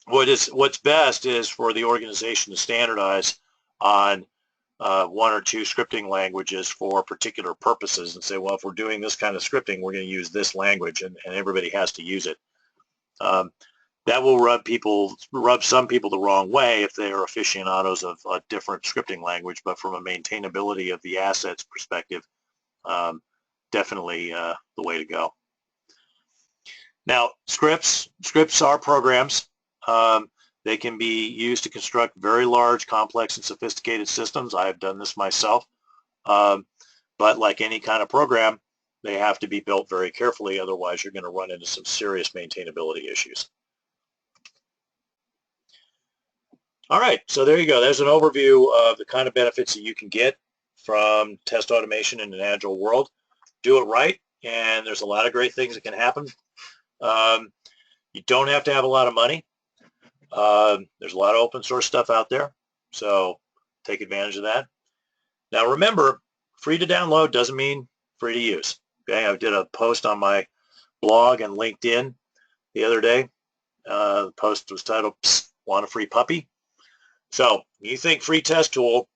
S1: what's best is for the organization to standardize on one or two scripting languages for particular purposes, and say, well, if we're doing this kind of scripting, we're going to use this language, and everybody has to use it. That will rub some people the wrong way if they are aficionados of a different scripting language, but from a maintainability of the assets perspective, definitely the way to go. Now, scripts are programs. They can be used to construct very large, complex, and sophisticated systems. I have done this myself. But like any kind of program, they have to be built very carefully. Otherwise, you're going to run into some serious maintainability issues. All right, so there you go. There's an overview of the kind of benefits that you can get from test automation in an Agile world. Do it right, and there's a lot of great things that can happen. You don't have to have a lot of money. There's a lot of open source stuff out there, so take advantage of that. Now remember, free to download doesn't mean free to use. Okay, I did a post on my blog and LinkedIn the other day. The post was titled, "Psst, Want a Free Puppy?" So you think free test tool,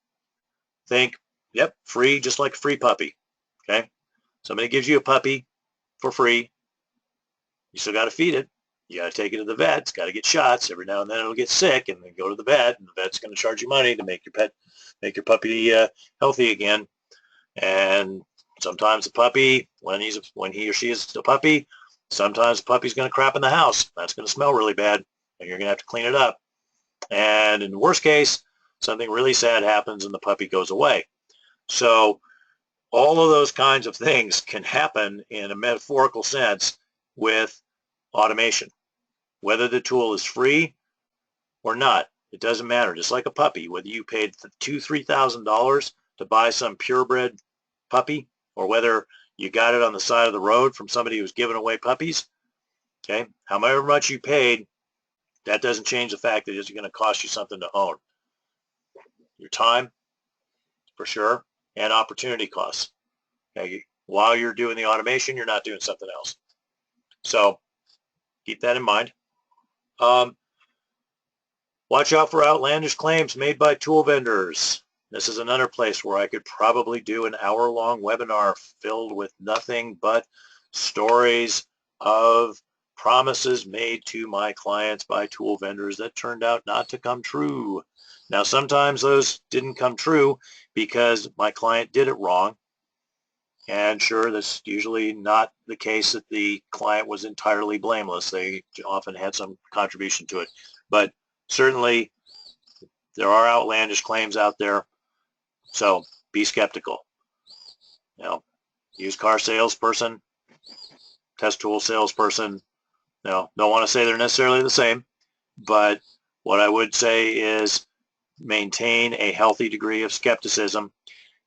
S1: think, yep, free, just like a free puppy. Okay, somebody gives you a puppy for free. You still got to feed it. You got to take it to the vet. It's got to get shots. Every now and then it'll get sick, and then go to the vet, and the vet's going to charge you money to make your puppy healthy again. And sometimes the puppy, when he or she is a puppy, sometimes the puppy's going to crap in the house. That's going to smell really bad, and you're going to have to clean it up. And in the worst case, something really sad happens and the puppy goes away. So all of those kinds of things can happen in a metaphorical sense with automation. Whether the tool is free or not, it doesn't matter. Just like a puppy, whether you paid $2,000-$3,000 to buy some purebred puppy, or whether you got it on the side of the road from somebody who's giving away puppies, okay, however much you paid, that doesn't change the fact that it's going to cost you something to own. Your time, for sure, and opportunity costs. Okay, while you're doing the automation, you're not doing something else. So keep that in mind. Watch out for outlandish claims made by tool vendors. This is another place where I could probably do an hour-long webinar filled with nothing but stories of promises made to my clients by tool vendors that turned out not to come true. Now, sometimes those didn't come true because my client did it wrong. And sure, that's usually not the case that the client was entirely blameless. They often had some contribution to it. But certainly, there are outlandish claims out there. So be skeptical. You know, used car salesperson, test tool salesperson, you know, don't want to say they're necessarily the same, but what I would say is maintain a healthy degree of skepticism.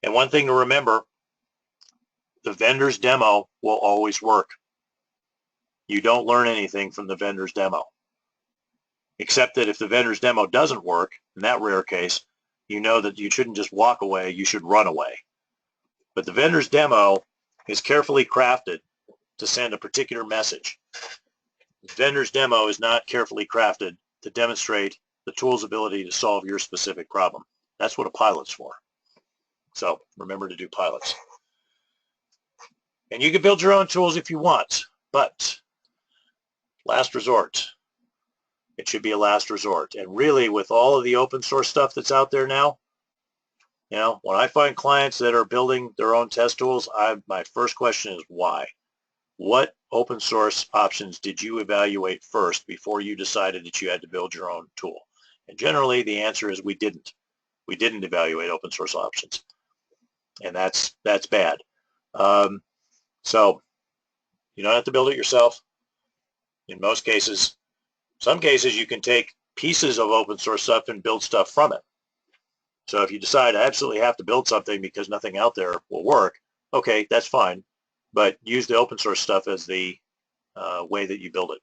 S1: And one thing to remember, the vendor's demo will always work. You don't learn anything from the vendor's demo, except that if the vendor's demo doesn't work, in that rare case, you know that you shouldn't just walk away, you should run away. But the vendor's demo is carefully crafted to send a particular message. The vendor's demo is not carefully crafted to demonstrate the tool's ability to solve your specific problem. That's what a pilot's for. So remember to do pilots. And you can build your own tools if you want, but last resort. It should be a last resort. And really, with all of the open source stuff that's out there now, you know, when I find clients that are building their own test tools, my first question is why? What open source options did you evaluate first before you decided that you had to build your own tool? And generally, the answer is we didn't. We didn't evaluate open source options, and that's bad. So you don't have to build it yourself. In most cases, some cases you can take pieces of open source stuff and build stuff from it. So if you decide I absolutely have to build something because nothing out there will work, okay, that's fine. But use the open source stuff as the way that you build it.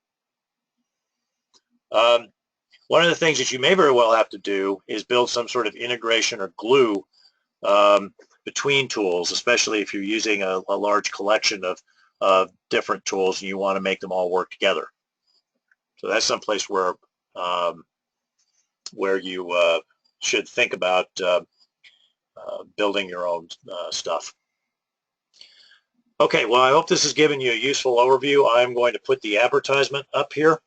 S1: One of the things that you may very well have to do is build some sort of integration or glue between tools, especially if you're using a large collection of different tools and you want to make them all work together. So that's someplace where you should think about building your own stuff. Okay, well, I hope this has given you a useful overview. I'm going to put the advertisement up here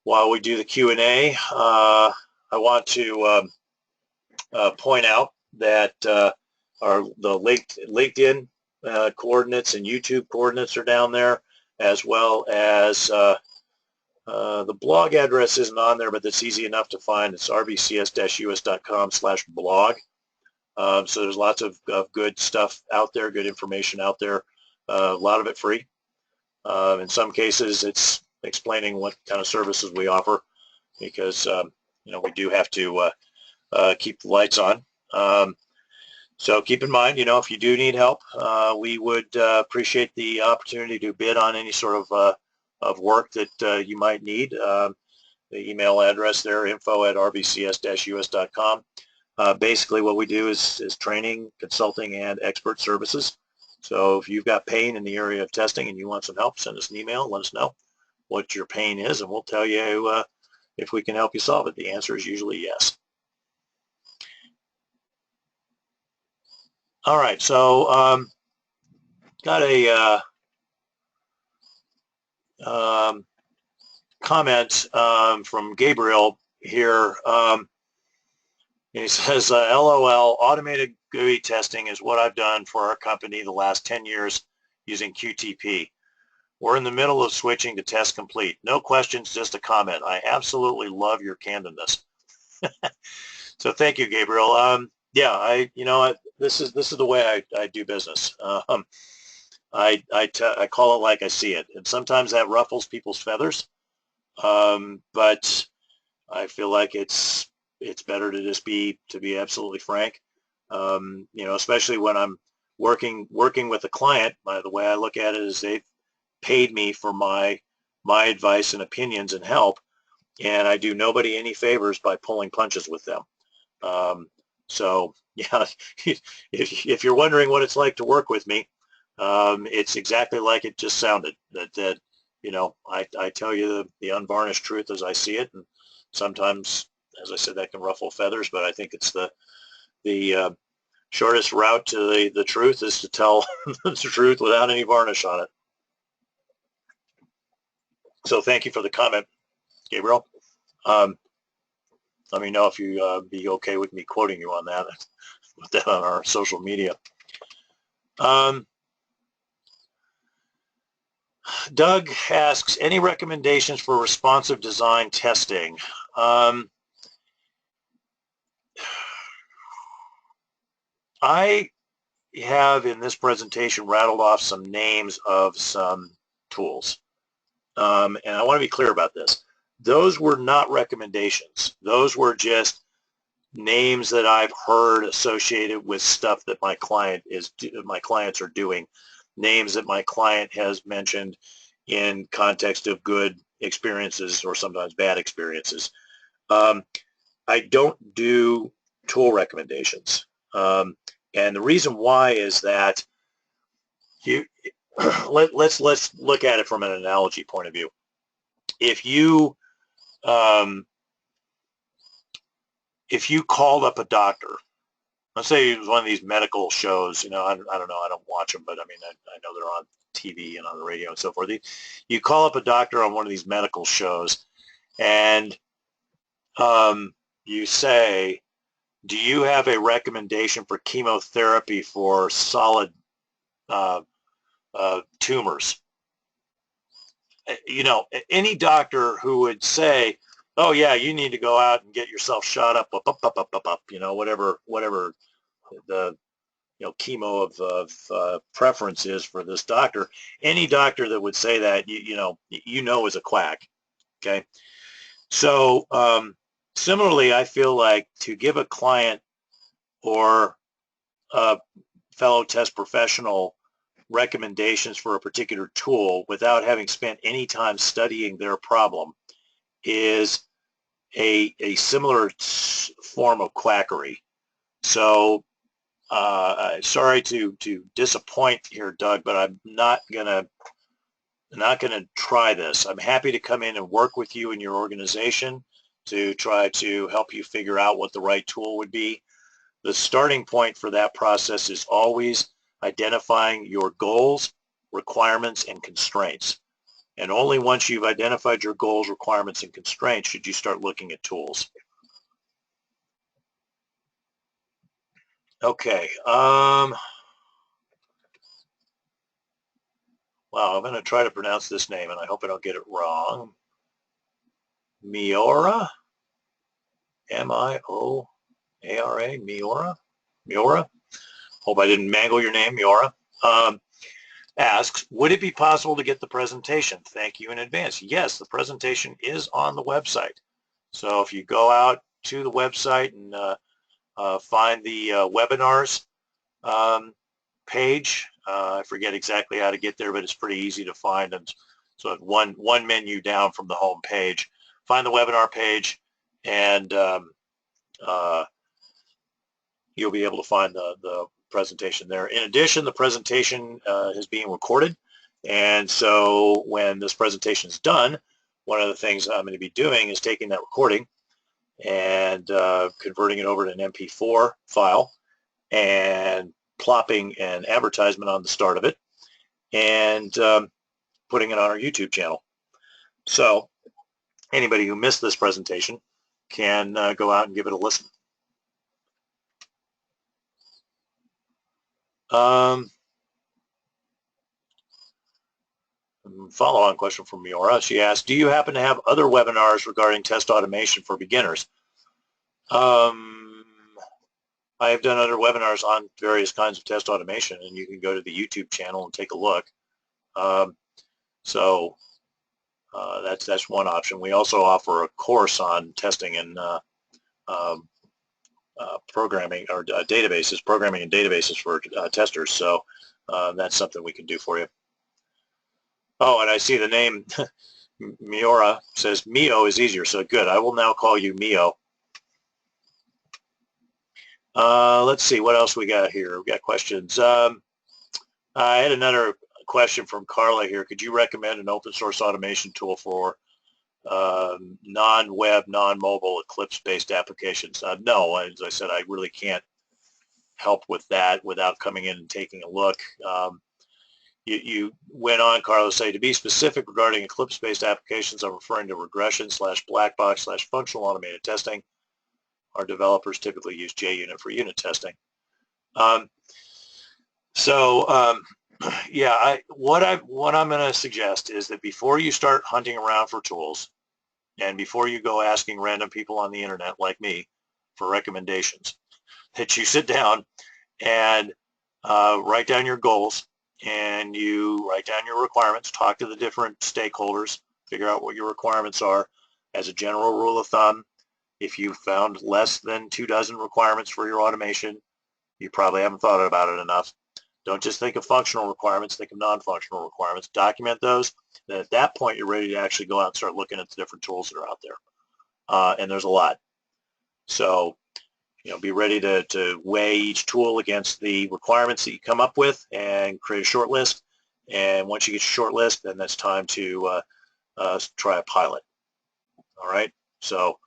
S1: While we do the Q&A, I want to point out that the LinkedIn coordinates and YouTube coordinates are down there, as well as the blog address isn't on there, but that's easy enough to find. It's rbcs-us.com/blog. So there's lots of good stuff out there, good information out there, a lot of it free. In some cases, it's explaining what kind of services we offer, because we do have to keep the lights on. So keep in mind, if you do need help, we would appreciate the opportunity to bid on any sort of work that you might need. The email address there, info@rbcs-us.com. Basically what we do is training, consulting, and expert services. So if you've got pain in the area of testing and you want some help, send us an email, let us know what your pain is, and we'll tell you if we can help you solve it. The answer is usually yes. All right, so got a comment from Gabriel here. He says, LOL, automated GUI testing is what I've done for our company the last 10 years using QTP. We're in the middle of switching to test complete. No questions, just a comment. I absolutely love your candidness. So thank you, Gabriel. Yeah, this is the way I do business. I call it like I see it, and sometimes that ruffles people's feathers. But I feel like it's better to just be absolutely frank. Especially when I'm working with a client. The way I look at it is they've paid me for my advice and opinions and help, and I do nobody any favors by pulling punches with them. So yeah, if you're wondering what it's like to work with me, it's exactly like it just sounded. That I tell you the unvarnished truth as I see it, and sometimes, as I said, that can ruffle feathers, but I think it's the shortest route to the truth is to tell the truth without any varnish on it. So thank you for the comment, Gabriel. Let me know if you be okay with me quoting you on that. Put that on our social media. Doug asks, any recommendations for responsive design testing? I have in this presentation rattled off some names of some tools. And I want to be clear about this. Those were not recommendations. Those were just names that I've heard associated with stuff that my clients are doing, names that my client has mentioned in context of good experiences or sometimes bad experiences. I don't do tool recommendations. And the reason why is that let's look at it from an analogy point of view. If you called up a doctor, let's say it was one of these medical shows, I don't know, I don't watch them, but I mean, I know they're on TV and on the radio and so forth. You call up a doctor on one of these medical shows, and you say, do you have a recommendation for chemotherapy for solid tumors? Any doctor who would say, oh yeah, you need to go out and get yourself shot up, whatever the chemo of preference is for this doctor. Any doctor that would say that, is a quack. Okay, so similarly, I feel like to give a client or a fellow test professional recommendations for a particular tool without having spent any time studying their problem is a similar form of quackery. So sorry to disappoint here, Doug, but I'm not gonna try this. I'm happy to come in and work with you in your organization to try to help you figure out what the right tool would be. The starting point for that process is always identifying your goals, requirements, and constraints. And only once you've identified your goals, requirements, and constraints should you start looking at tools. Okay. Wow, I'm going to try to pronounce this name, and I hope I don't get it wrong. Miora? M-I-O-A-R-A? Miora? Hope I didn't mangle your name, Miora. Asks, would it be possible to get the presentation? Thank you in advance. Yes, the presentation is on the website. So if you go out to the website and find the webinars page, I forget exactly how to get there, but it's pretty easy to find. And so one menu down from the home page, find the webinar page, and you'll be able to find the presentation there. In addition, the presentation is being recorded, and so when this presentation is done, one of the things I'm going to be doing is taking that recording and converting it over to an MP4 file and plopping an advertisement on the start of it and putting it on our YouTube channel. So anybody who missed this presentation can go out and give it a listen. Follow-on question from Miora. She asked, do you happen to have other webinars regarding test automation for beginners? I have done other webinars on various kinds of test automation, and you can go to the YouTube channel and take a look. That's one option. We also offer a course on testing and programming or databases, programming and databases for testers. So that's something we can do for you. Oh, and I see the name Miora says Mio is easier, so good. I will now call you Mio. Let's see what else we got here. We got questions. I had another question from Carla here. Could you recommend an open source automation tool for non-web, non-mobile, Eclipse-based applications? No, as I said, I really can't help with that without coming in and taking a look. You went on, Carlos, say, to be specific regarding Eclipse-based applications, I'm referring to regression / black box / functional automated testing. Our developers typically use JUnit for unit testing. Yeah, what I'm going to suggest is that before you start hunting around for tools, and before you go asking random people on the internet like me for recommendations, that you sit down and write down your goals, and you write down your requirements, talk to the different stakeholders, figure out what your requirements are. As a general rule of thumb, if you found less than 24 requirements for your automation, you probably haven't thought about it enough. Don't just think of functional requirements, think of non-functional requirements. Document those. Then at that point, you're ready to actually go out and start looking at the different tools that are out there. And there's a lot. So, be ready to weigh each tool against the requirements that you come up with and create a short list. And once you get your short list, then that's time to try a pilot. All right? So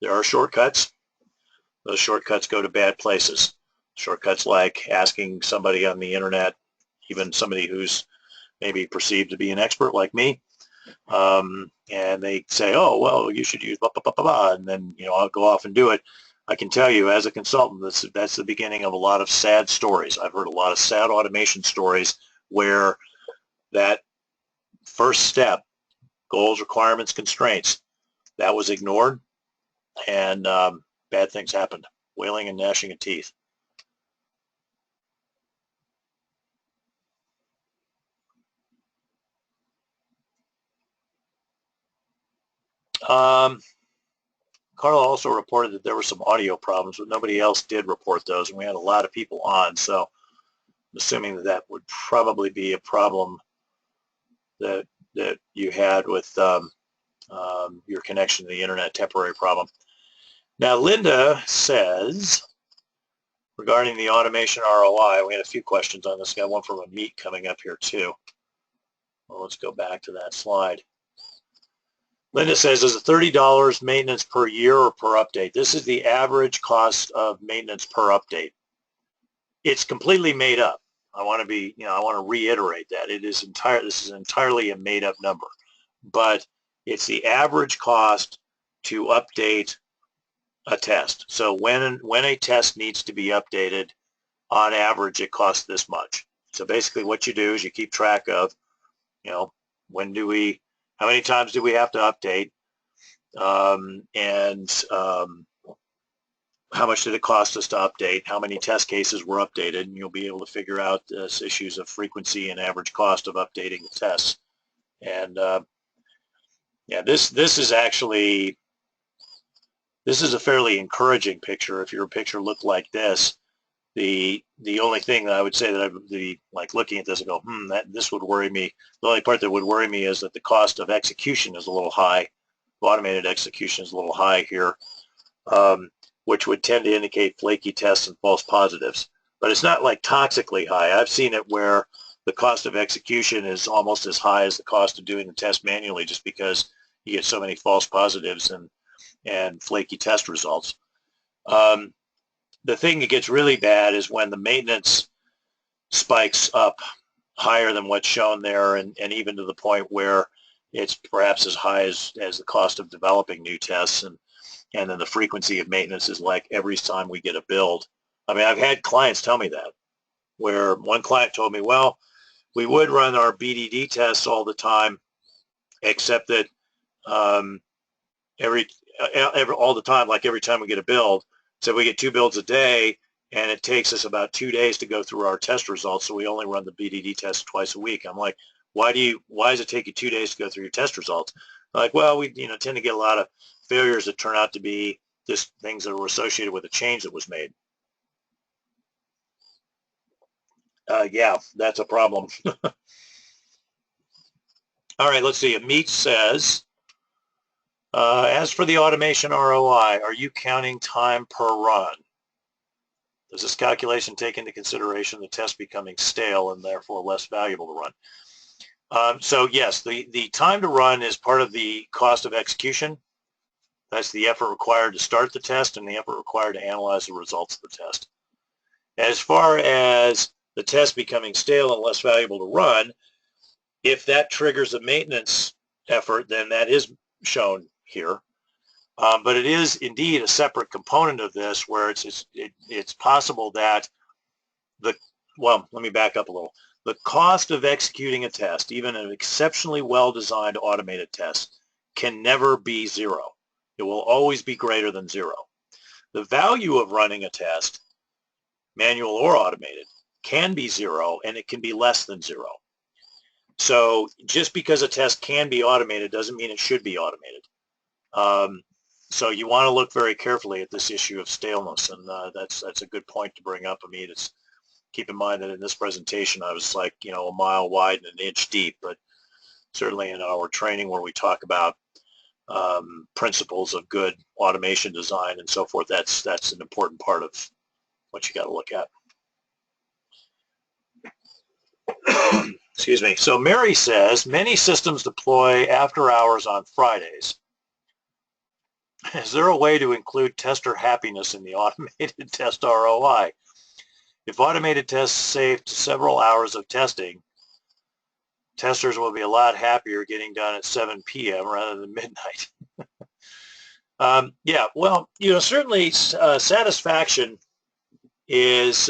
S1: there are shortcuts. Those shortcuts go to bad places. Shortcuts like asking somebody on the internet, even somebody who's maybe perceived to be an expert like me, and they say, oh, well, you should use blah, blah, blah, blah, blah, and then, I'll go off and do it. I can tell you as a consultant, that's the beginning of a lot of sad stories. I've heard a lot of sad automation stories where that first step, goals, requirements, constraints, that was ignored, and bad things happened, wailing and gnashing of teeth. Carla also reported that there were some audio problems, but nobody else did report those, and we had a lot of people on, so I'm assuming that would probably be a problem that you had with your connection to the internet, temporary problem. Now, Linda says, regarding the automation ROI, we had a few questions on this. Got one from Amit coming up here too. Well, let's go back to that slide. Linda says, is it $30 maintenance per year or per update? This is the average cost of maintenance per update. It's completely made up. I want to be, I want to reiterate that this is entirely a made-up number, but it's the average cost to update a test. So when a test needs to be updated, on average, it costs this much. So basically, what you do is you keep track of, how many times do we have to update, and how much did it cost us to update, how many test cases were updated, and you'll be able to figure out this issues of frequency and average cost of updating the tests. And yeah, this is a fairly encouraging picture. If your picture looked like this, the only thing that I would say that I would be like looking at this and go, this would worry me. The only part that would worry me is that the cost of execution is a little high. Automated execution is a little high here. Which would tend to indicate flaky tests and false positives. But it's not like toxically high. I've seen it where the cost of execution is almost as high as the cost of doing the test manually, just because you get so many false positives and flaky test results. The thing that gets really bad is when the maintenance spikes up higher than what's shown there, and even to the point where it's perhaps as high as the cost of developing new tests, and then the frequency of maintenance is like every time we get a build. I mean, I've had clients tell me that, where one client told me, well, we would run our BDD tests all the time, except that all the time, like every time we get a build, so we get 2 builds a day, and it takes us about 2 days to go through our test results, so we only run the BDD test twice a week. I'm like, why does it take you 2 days to go through your test results? Like, well, we tend to get a lot of failures that turn out to be just things that were associated with a change that was made. Yeah, that's a problem. All right, let's see. Amit says, as for the automation ROI, are you counting time per run? Does this calculation take into consideration the test becoming stale and therefore less valuable to run? So yes, the time to run is part of the cost of execution. That's the effort required to start the test and the effort required to analyze the results of the test. As far as the test becoming stale and less valuable to run, if that triggers a maintenance effort, then that is shown here. But it is indeed a separate component of this, where it's possible that well, let me back up a little. The cost of executing a test, even an exceptionally well-designed automated test, can never be zero. It will always be greater than zero. The value of running a test, manual or automated, can be zero, and it can be less than zero. So just because a test can be automated doesn't mean it should be automated. So you want to look very carefully at this issue of staleness, and that's a good point to bring up, Amit. Keep in mind that in this presentation I was like, a mile wide and an inch deep, but certainly in our training where we talk about principles of good automation design and so forth, that's an important part of what you got to look at. Excuse me. So Mary says, many systems deploy after hours on Fridays. Is there a way to include tester happiness in the automated test ROI? If automated tests saved several hours of testing, testers will be a lot happier getting done at 7 p.m. rather than midnight. Yeah, well, certainly satisfaction is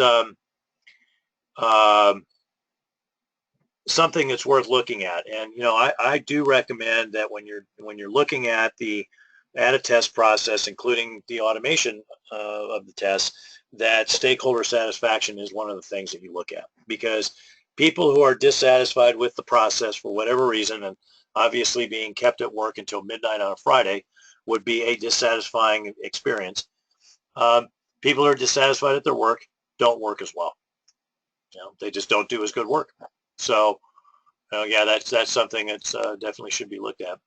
S1: something that's worth looking at, and I do recommend that when you're looking at a test process, including the automation of the test, that stakeholder satisfaction is one of the things that you look at, because people who are dissatisfied with the process for whatever reason, and obviously being kept at work until midnight on a Friday would be a dissatisfying experience. People who are dissatisfied at their work don't work as well. They just don't do as good work. So, yeah, that's something that's definitely should be looked at.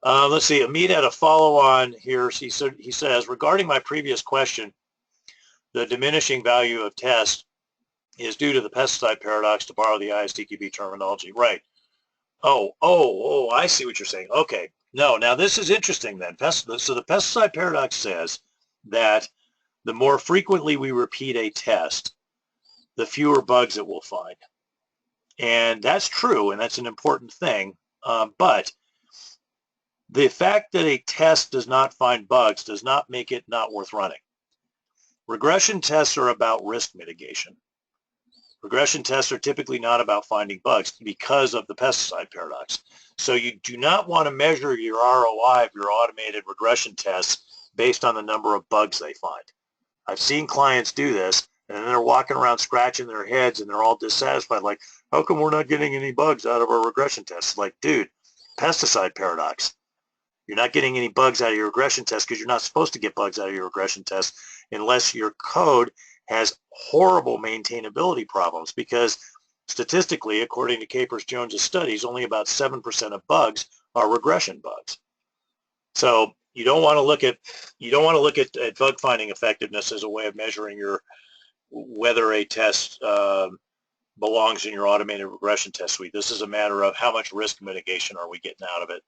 S1: Let's see. Amit had a follow-on here. He says, regarding my previous question, the diminishing value of tests is due to the pesticide paradox, to borrow the ISTQB terminology. Right. Oh, I see what you're saying. Okay. No, now this is interesting then. So the pesticide paradox says that the more frequently we repeat a test, the fewer bugs it will find. And that's true, and that's an important thing. But the fact that a test does not find bugs does not make it not worth running. Regression tests are about risk mitigation. Regression tests are typically not about finding bugs because of the pesticide paradox. So you do not want to measure your ROI of your automated regression tests based on the number of bugs they find. I've seen clients do this, and then they're walking around scratching their heads, and they're all dissatisfied, like, how come we're not getting any bugs out of our regression tests? Like, dude, pesticide paradox. You're not getting any bugs out of your regression test because you're not supposed to get bugs out of your regression test unless your code has horrible maintainability problems, because statistically, according to Capers-Jones's studies, only about 7% of bugs are regression bugs. So you don't want to look at bug finding effectiveness as a way of measuring whether a test belongs in your automated regression test suite. This is a matter of how much risk mitigation are we getting out of it.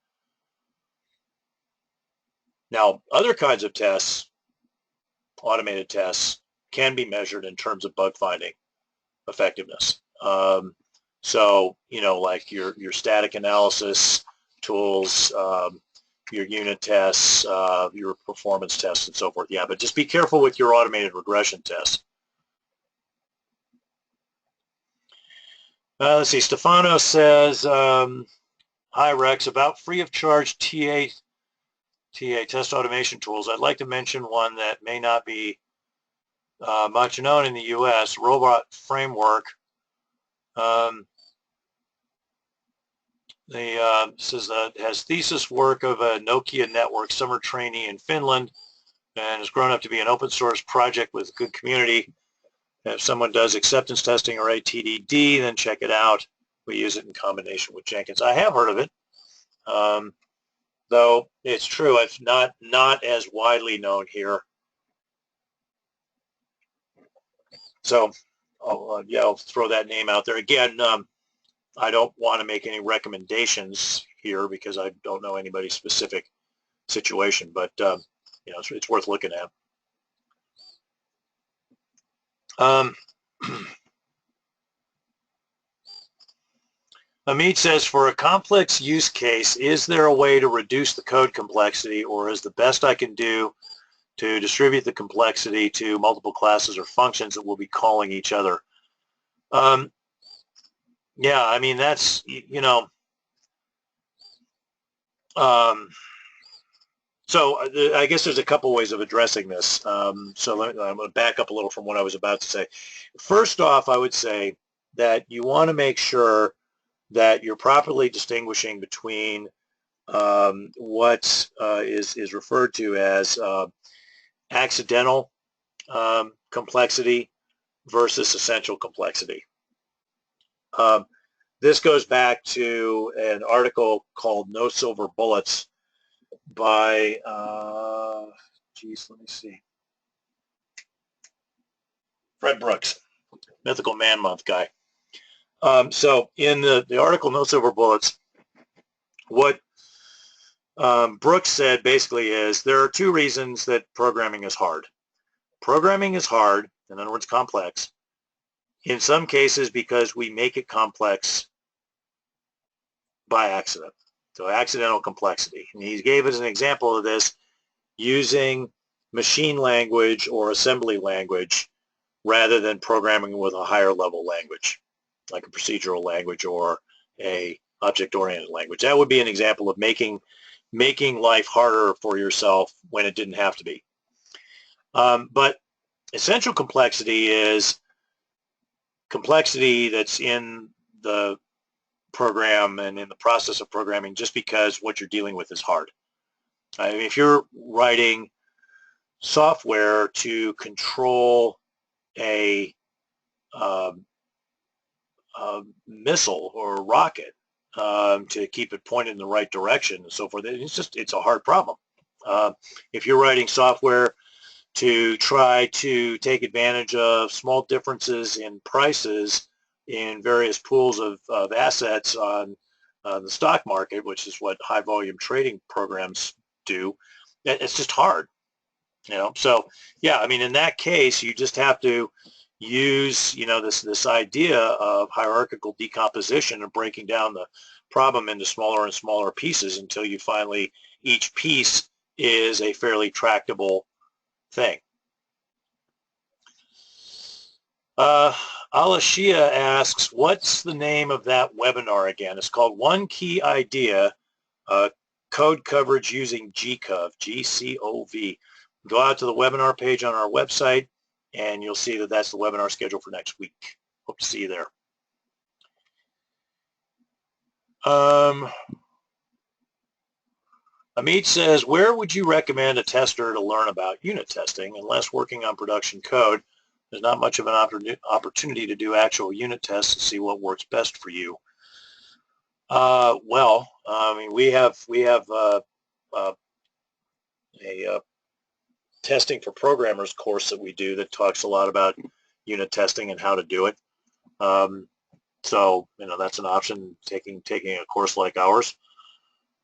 S1: Now, other kinds of tests, automated tests, can be measured in terms of bug finding effectiveness. So, like your static analysis tools, your unit tests, your performance tests, and so forth. Yeah, but just be careful with your automated regression tests. Let's see. Stefano says, hi, Rex, about free of charge TA test automation tools. I'd like to mention one that may not be much known in the U.S., Robot Framework. Says that has thesis work of a Nokia network summer trainee in Finland and has grown up to be an open source project with a good community. If someone does acceptance testing or ATDD, then check it out. We use it in combination with Jenkins. I have heard of it, though it's true, it's not as widely known here. So, I'll throw that name out there. Again, I don't want to make any recommendations here because I don't know anybody's specific situation, but it's worth looking at. Amit says, for a complex use case, is there a way to reduce the code complexity, or is the best I can do to distribute the complexity to multiple classes or functions that will be calling each other? Yeah, I mean, that's, so I guess there's a couple ways of addressing this. So I'm going to back up a little from what I was about to say. First off, I would say that you want to make sure that you're properly distinguishing between what is referred to as accidental complexity versus essential complexity. This goes back to an article called No Silver Bullets by, let me see, Fred Brooks, Mythical Man Month guy. So in the article No Silver Bullets, what Brooks said basically is there are two reasons that programming is hard. Programming is hard, in other words, complex, in some cases because we make it complex by accident. So accidental complexity. And he gave us an example of this using machine language or assembly language rather than programming with a higher level language, like a procedural language or a object-oriented language. That would be an example of making life harder for yourself when it didn't have to be. But essential complexity is complexity that's in the program and in the process of programming just because what you're dealing with is hard. I mean, if you're writing software to control a missile or a rocket to keep it pointed in the right direction and so forth, it's a hard problem. If you're writing software to try to take advantage of small differences in prices in various pools of assets on the stock market, which is what high volume trading programs do, it's just hard. So yeah, I mean, in that case, you just have to use, this idea of hierarchical decomposition and breaking down the problem into smaller and smaller pieces until you finally, each piece is a fairly tractable thing. Alashia asks, what's the name of that webinar again? It's called One Key Idea, Code Coverage Using GCOV, G-C-O-V. Go out to the webinar page on our website, and you'll see that that's the webinar schedule for next week. Hope to see you there. Amit says, where would you recommend a tester to learn about unit testing? Unless working on production code, there's not much of an opportunity to do actual unit tests to see what works best for you. Well, I mean, we have a testing for programmers course that we do that talks a lot about unit testing and how to do it. So, that's an option, taking a course like ours.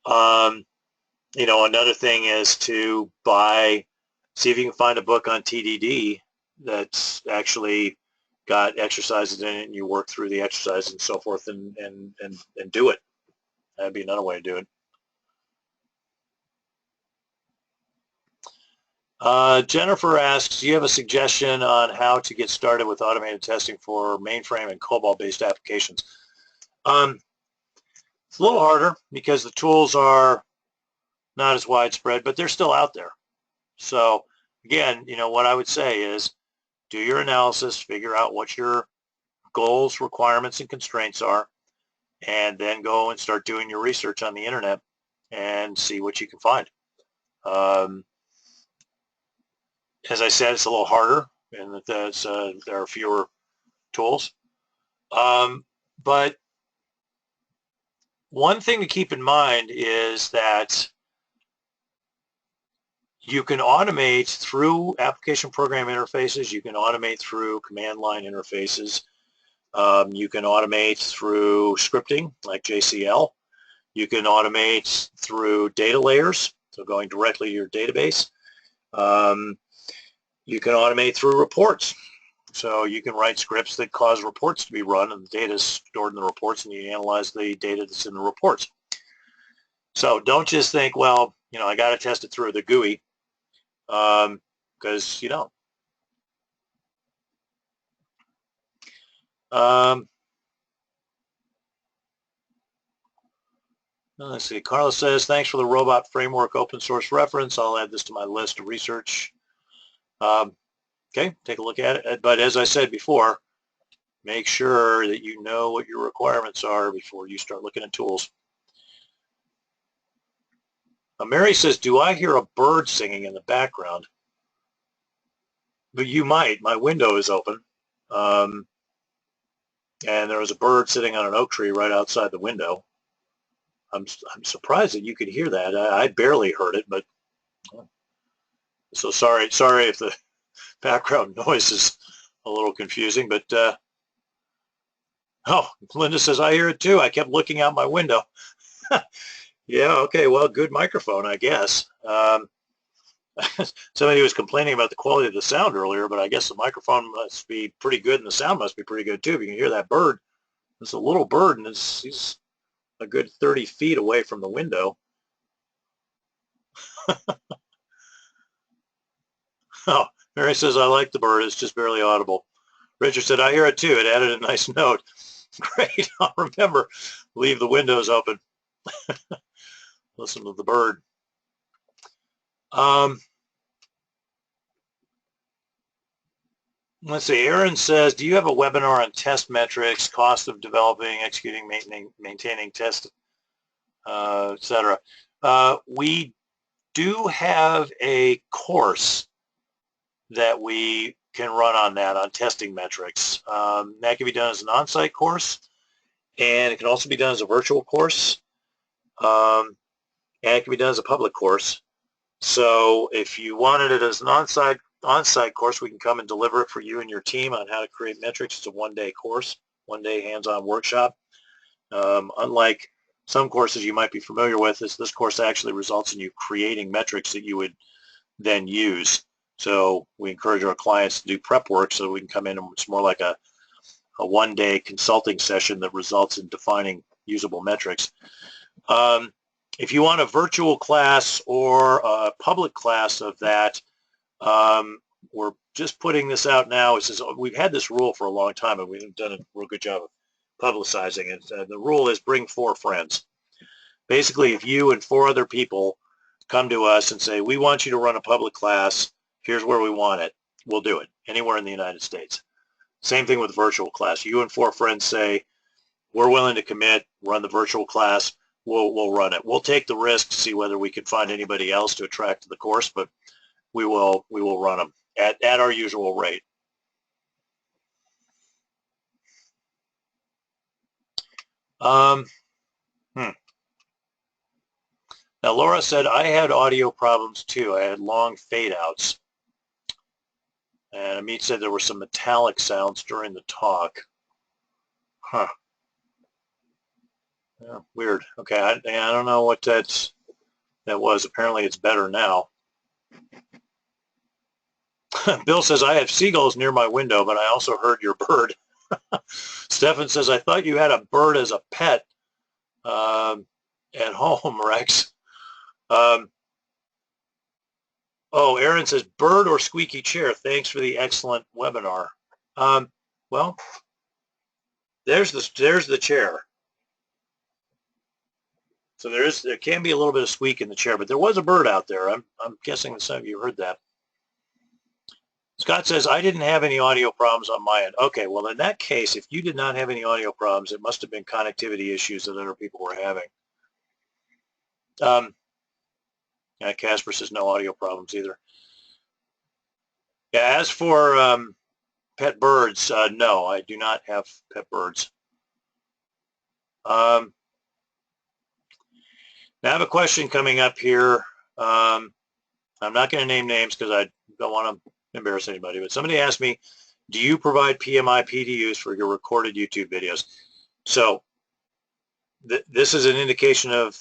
S1: Another thing is to see if you can find a book on TDD that's actually got exercises in it, and you work through the exercise and so forth, and do it. That'd be another way to do it. Jennifer asks, do you have a suggestion on how to get started with automated testing for mainframe and COBOL-based applications? It's a little harder because the tools are not as widespread, but they're still out there. So again, what I would say is do your analysis, figure out what your goals, requirements, and constraints are, and then go and start doing your research on the internet and see what you can find. As I said, it's a little harder, and that there are fewer tools. But one thing to keep in mind is that you can automate through application program interfaces. You can automate through command line interfaces. You can automate through scripting like JCL. You can automate through data layers, so going directly to your database. You can automate through reports. So you can write scripts that cause reports to be run, and the data is stored in the reports, and you analyze the data that's in the reports. So don't just think, well, I got to test it through the GUI, because you don't. Let's see. Carla says, thanks for the robot framework open source reference. I'll add this to my list of research. Okay, take a look at it. But as I said before, make sure that you know what your requirements are before you start looking at tools. Mary says, do I hear a bird singing in the background? But you might. My window is open. And there was a bird sitting on an oak tree right outside the window. I'm surprised that you could hear that. I barely heard it, but so sorry if the background noise is a little confusing, but oh, Linda says, I hear it too. I kept looking out my window. Yeah, okay, well, good microphone, I guess. Somebody was complaining about the quality of the sound earlier, but I guess the microphone must be pretty good and the sound must be pretty good too. If you can hear that bird, it's a little bird, and he's a good 30 feet away from the window. Oh, Mary says, I like the bird. It's just barely audible. Richard said, I hear it too. It added a nice note. Great. I'll remember. Leave the windows open. Listen to the bird. Let's see. Aaron says, do you have a webinar on test metrics, cost of developing, executing, maintaining test, etc.? We do have a course that we can run on that, on testing metrics. That can be done as an on-site course, and it can also be done as a virtual course, and it can be done as a public course. So if you wanted it as an on-site course, we can come and deliver it for you and your team on how to create metrics. It's a one-day course, one-day hands-on workshop. Unlike some courses you might be familiar with, this course actually results in you creating metrics that you would then use. So we encourage our clients to do prep work so we can come in and it's more like a one-day consulting session that results in defining usable metrics. If you want a virtual class or a public class of that, we're just putting this out now. It says we've had this rule for a long time, and we've done a real good job of publicizing it. The rule is bring 4 friends. Basically, if you and 4 other people come to us and say, we want you to run a public class, here's where we want it, we'll do it, anywhere in the United States. Same thing with virtual class. You and 4 friends say, we're willing to commit, run the virtual class, we'll run it. We'll take the risk to see whether we can find anybody else to attract to the course, but we will run them at our usual rate. Now, Laura said, I had audio problems too. I had long fade outs. And Amit said there were some metallic sounds during the talk. Huh. Yeah, weird. Okay, I don't know what that was. Apparently it's better now. Bill says, I have seagulls near my window, but I also heard your bird. Stefan says, I thought you had a bird as a pet at home, Rex. Oh, Aaron says, bird or squeaky chair? Thanks for the excellent webinar. Well, there's the chair. So there can be a little bit of squeak in the chair, but there was a bird out there. I'm guessing that some of you heard that. Scott says, I didn't have any audio problems on my end. Okay, well, in that case, if you did not have any audio problems, it must have been connectivity issues that other people were having. Yeah, Casper says no audio problems either. Yeah, as for pet birds, no, I do not have pet birds. Now I have a question coming up here. I'm not going to name names because I don't want to embarrass anybody, but somebody asked me, do you provide PMI PDUs for your recorded YouTube videos? So this is an indication of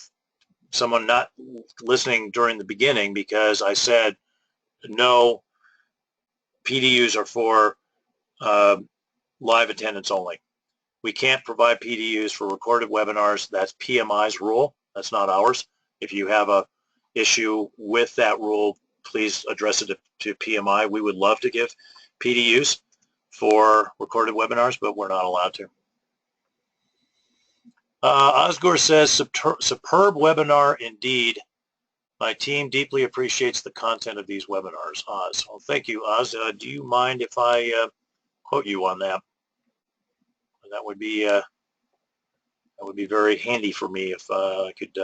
S1: someone not listening during the beginning, because I said no, PDUs are for live attendance only. We can't provide PDUs for recorded webinars. That's PMI's rule. That's not ours. If you have a issue with that rule, please address it to PMI. We would love to give PDUs for recorded webinars, but we're not allowed to. Osgore says, superb webinar indeed. My team deeply appreciates the content of these webinars. Oz. Well, thank you, Oz. Do you mind if I quote you on that? That would be very handy for me if I could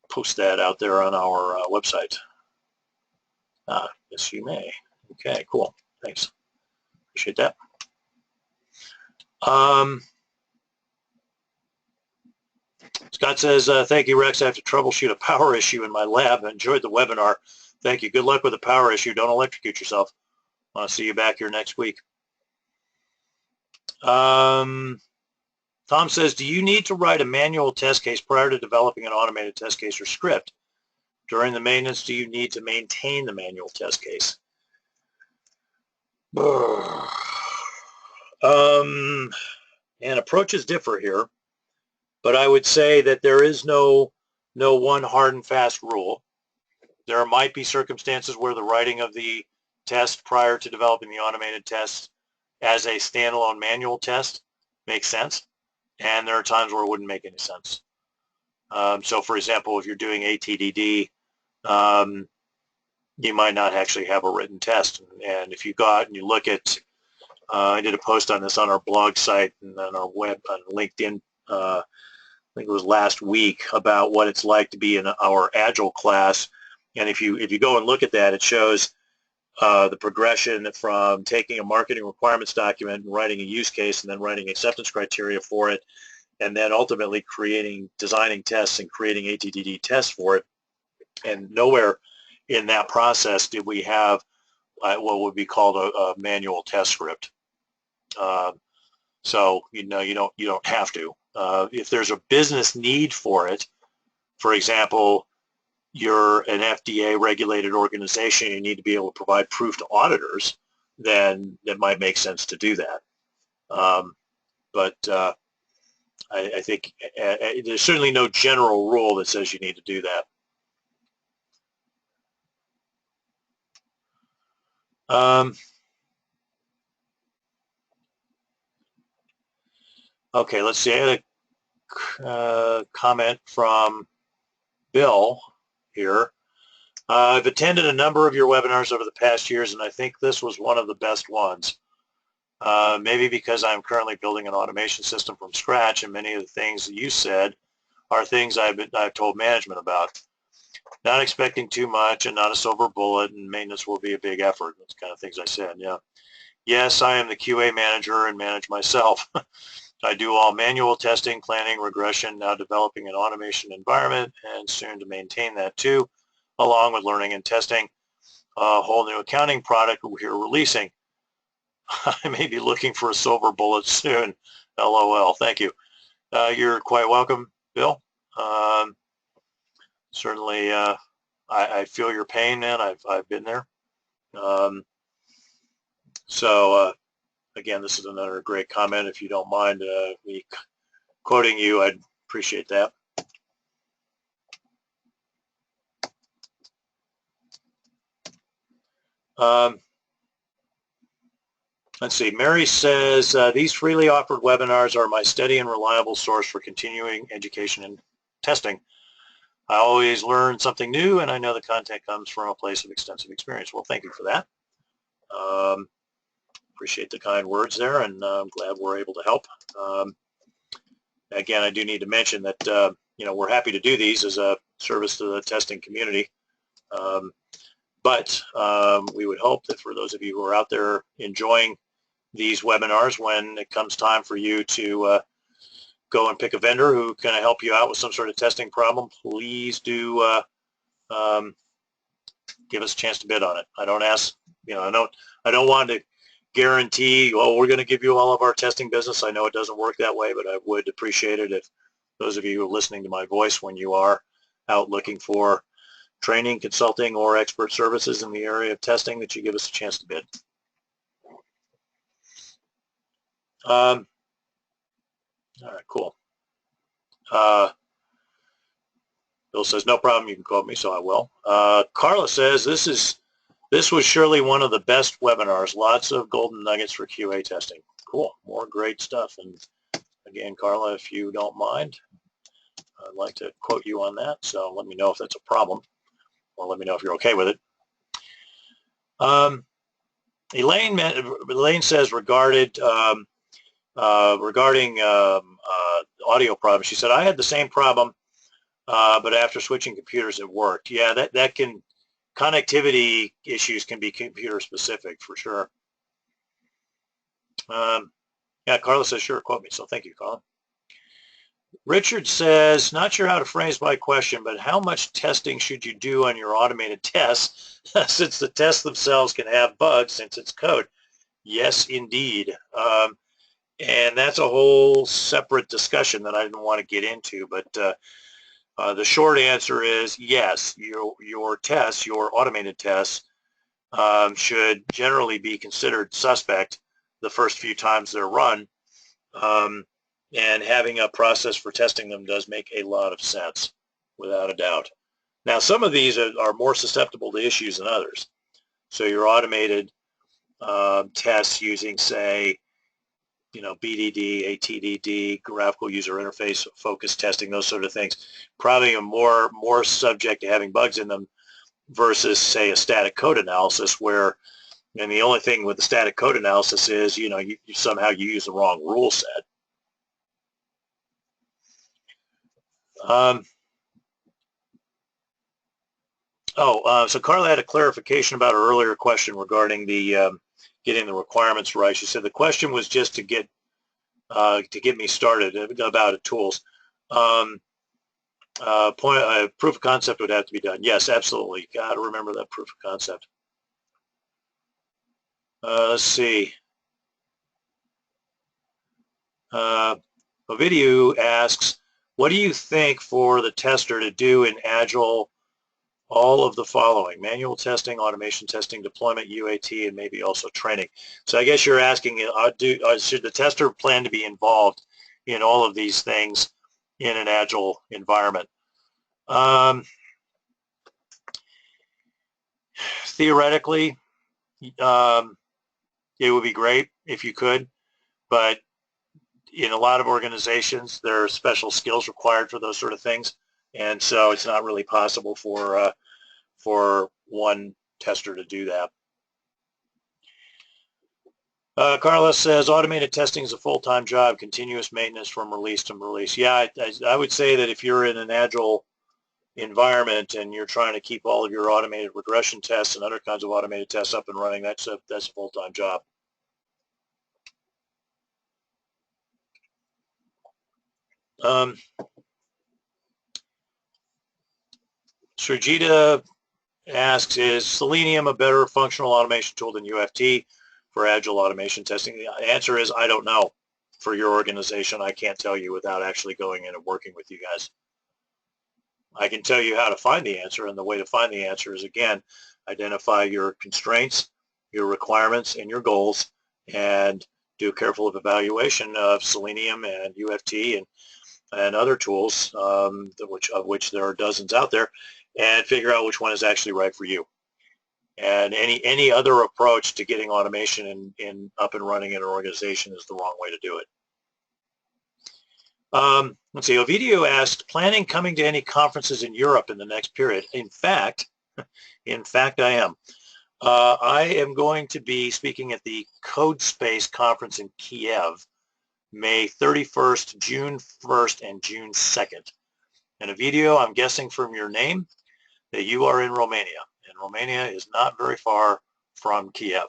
S1: post that out there on our website. Yes, you may. Okay, cool. Thanks. Appreciate that. Scott says, thank you, Rex. I have to troubleshoot a power issue in my lab. I enjoyed the webinar. Thank you. Good luck with the power issue. Don't electrocute yourself. I'll see you back here next week. Tom says, do you need to write a manual test case prior to developing an automated test case or script? During the maintenance, do you need to maintain the manual test case? And approaches differ here, but I would say that there is no one hard and fast rule. There might be circumstances where the writing of the test prior to developing the automated test as a standalone manual test makes sense, and there are times where it wouldn't make any sense. So, for example, if you're doing ATDD, you might not actually have a written test. And if you go out and you look at, I did a post on this on our blog site and on our web, on LinkedIn, I think it was last week, about what it's like to be in our Agile class. And if you go and look at that, it shows the progression from taking a marketing requirements document and writing a use case and then writing acceptance criteria for it, and then ultimately designing tests and creating ATDD tests for it. And nowhere in that process did we have what would be called a manual test script. So you don't have to. If there's a business need for it, for example, you're an FDA regulated organization, you need to be able to provide proof to auditors, then it might make sense to do that. But I think there's certainly no general rule that says you need to do that. Okay, let's see. I had a comment from Bill here. I've attended a number of your webinars over the past years, and I think this was one of the best ones. Maybe because I'm currently building an automation system from scratch, and many of the things that you said are things I've told management about. Not expecting too much and not a silver bullet, and maintenance will be a big effort. That's the kind of things I said, yeah. Yes, I am the QA manager and manage myself. I do all manual testing, planning, regression, now developing an automation environment, and soon to maintain that too, along with learning and testing. A whole new accounting product we're releasing. I may be looking for a silver bullet soon. LOL. Thank you. You're quite welcome, Bill. Certainly, I feel your pain, man. I've been there. Again, this is another great comment. If you don't mind me quoting you, I'd appreciate that. Let's see. Mary says, these freely offered webinars are my steady and reliable source for continuing education and testing. I always learn something new, and I know the content comes from a place of extensive experience. Well, thank you for that. Appreciate the kind words there, and I'm glad we're able to help. Again, I do need to mention that we're happy to do these as a service to the testing community. But we would hope that for those of you who are out there enjoying these webinars, when it comes time for you to go and pick a vendor who can help you out with some sort of testing problem, please do give us a chance to bid on it. I don't ask, I don't want to guarantee, oh, we're going to give you all of our testing business. I know it doesn't work that way, but I would appreciate it if those of you who are listening to my voice when you are out looking for training, consulting, or expert services in the area of testing, that you give us a chance to bid. All right, cool. Bill says, no problem, you can quote me, so I will. Carla says, this was surely one of the best webinars. Lots of golden nuggets for QA testing. Cool, more great stuff. And again, Carla, if you don't mind, I'd like to quote you on that, so let me know if that's a problem, or let me know if you're okay with it. Elaine says regarding audio problems, she said, I had the same problem, but after switching computers, it worked. Yeah, connectivity issues can be computer specific for sure. Yeah, Carla says, sure, quote me. So thank you, Carla. Richard says, not sure how to phrase my question, but how much testing should you do on your automated tests since the tests themselves can have bugs since it's code? Yes, indeed. And that's a whole separate discussion that I didn't want to get into, but the short answer is yes, your tests, your automated tests, should generally be considered suspect the first few times they're run. And having a process for testing them does make a lot of sense, without a doubt. Now, some of these are more susceptible to issues than others. So your automated tests using, say, BDD, ATDD, graphical user interface, focus testing, those sort of things, probably are more subject to having bugs in them versus, say, a static code analysis where, and the only thing with the static code analysis is, you somehow you use the wrong rule set. So Carla had a clarification about her earlier question regarding the getting the requirements right. She said the question was just to get me started about tools. Proof of concept would have to be done. Yes, absolutely. Got to remember that proof of concept. Let's see. Ovidiu asks, what do you think for the tester to do in Agile all of the following: manual testing, automation testing, deployment, UAT, and maybe also training. So I guess you're asking, should the tester plan to be involved in all of these things in an Agile environment? Theoretically, it would be great if you could, but in a lot of organizations, there are special skills required for those sort of things, and so it's not really possible for one tester to do that. Carlos says, automated testing is a full-time job, continuous maintenance from release to release. Yeah, I would say that if you're in an Agile environment and you're trying to keep all of your automated regression tests and other kinds of automated tests up and running, that's a full-time job. Srijita asks, is Selenium a better functional automation tool than UFT for Agile automation testing? The answer is, I don't know. For your organization, I can't tell you without actually going in and working with you guys. I can tell you how to find the answer, and the way to find the answer is, again, identify your constraints, your requirements, and your goals, and do a careful evaluation of Selenium and UFT and other tools, of which there are dozens out there, and figure out which one is actually right for you. And any other approach to getting automation up and running in an organization is the wrong way to do it. Let's see, Ovidio asked, planning coming to any conferences in Europe in the next period? In fact, I am. I am going to be speaking at the CodeSpace conference in Kiev, May 31st, June 1st, and June 2nd. And Ovidio, I'm guessing from your name that you are in Romania, and Romania is not very far from Kiev.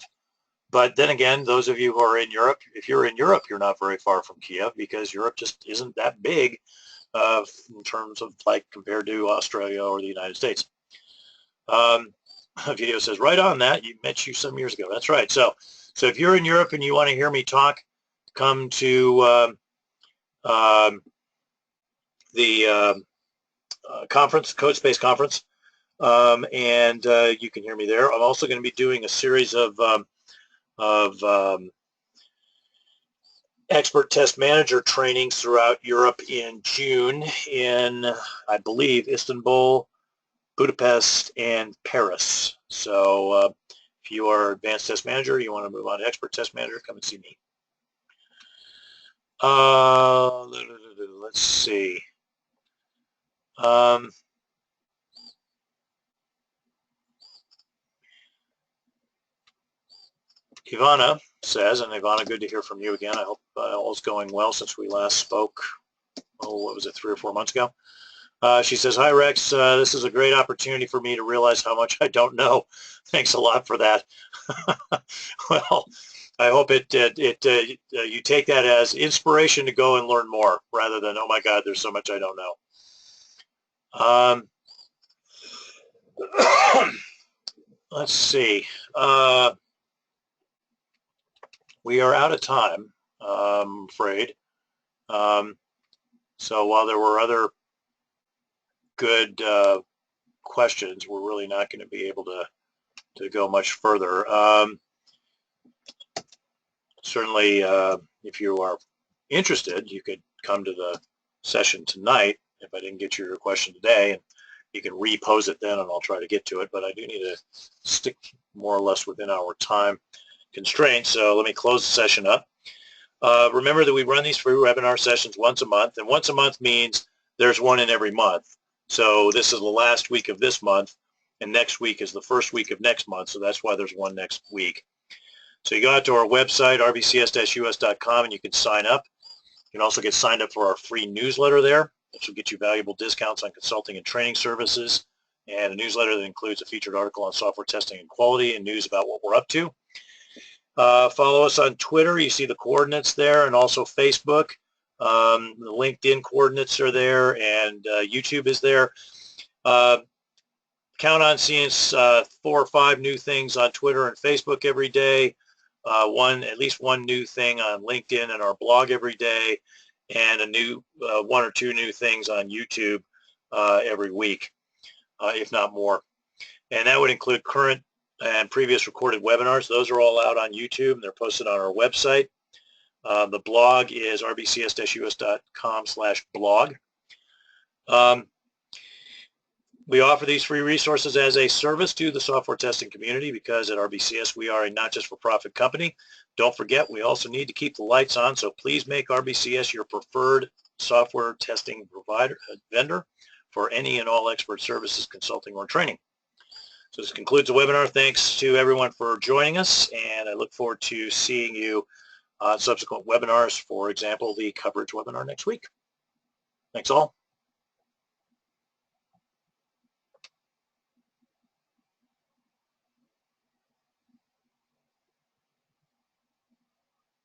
S1: But then again, those of you who are in Europe, if you're in Europe, you're not very far from Kiev, because Europe just isn't that big in terms of, like, compared to Australia or the United States. Video says, right on that. You met you some years ago. That's right. So if you're in Europe and you want to hear me talk, come to the conference, CodeSpace conference, and you can hear me there. I'm also going to be doing a series of expert test manager trainings throughout Europe in June in, I believe, Istanbul, Budapest, and Paris. So if you are advanced test manager, you want to move on to expert test manager, come and see me. Let's see. Ivana says, and Ivana, good to hear from you again. I hope all is going well since we last spoke, what was it, 3 or 4 months ago? She says, hi, Rex. This is a great opportunity for me to realize how much I don't know. Thanks a lot for that. Well, I hope you take that as inspiration to go and learn more, rather than, oh my God, there's so much I don't know. Let's see. We are out of time, I'm afraid. So while there were other good questions, we're really not going to be able to go much further. Certainly, if you are interested, you could come to the session tonight if I didn't get your question today, and you can repose it then, and I'll try to get to it. But I do need to stick more or less within our time constraints, so let me close the session up. Remember that we run these free webinar sessions once a month, and once a month means there's one in every month. So this is the last week of this month, and next week is the first week of next month, so that's why there's one next week. So you go out to our website, rbcs-us.com, and you can sign up. You can also get signed up for our free newsletter there, which will get you valuable discounts on consulting and training services, and a newsletter that includes a featured article on software testing and quality and news about what we're up to. Follow us on Twitter. You see the coordinates there, and also Facebook. The LinkedIn coordinates are there, and YouTube is there. Count on seeing 4 or 5 new things on Twitter and Facebook every day. At least one new thing on LinkedIn and our blog every day, and 1 or 2 new things on YouTube every week, if not more. And that would include current and previous recorded webinars. Those are all out on YouTube, and they're posted on our website. The blog is rbcs-us.com/blog. We offer these free resources as a service to the software testing community because at RBCS we are a not just for profit company. Don't forget, we also need to keep the lights on, so please make RBCS your preferred software testing provider vendor for any and all expert services, consulting, or training. So this concludes the webinar. Thanks to everyone for joining us, and I look forward to seeing you on subsequent webinars, for example, the coverage webinar next week. Thanks all.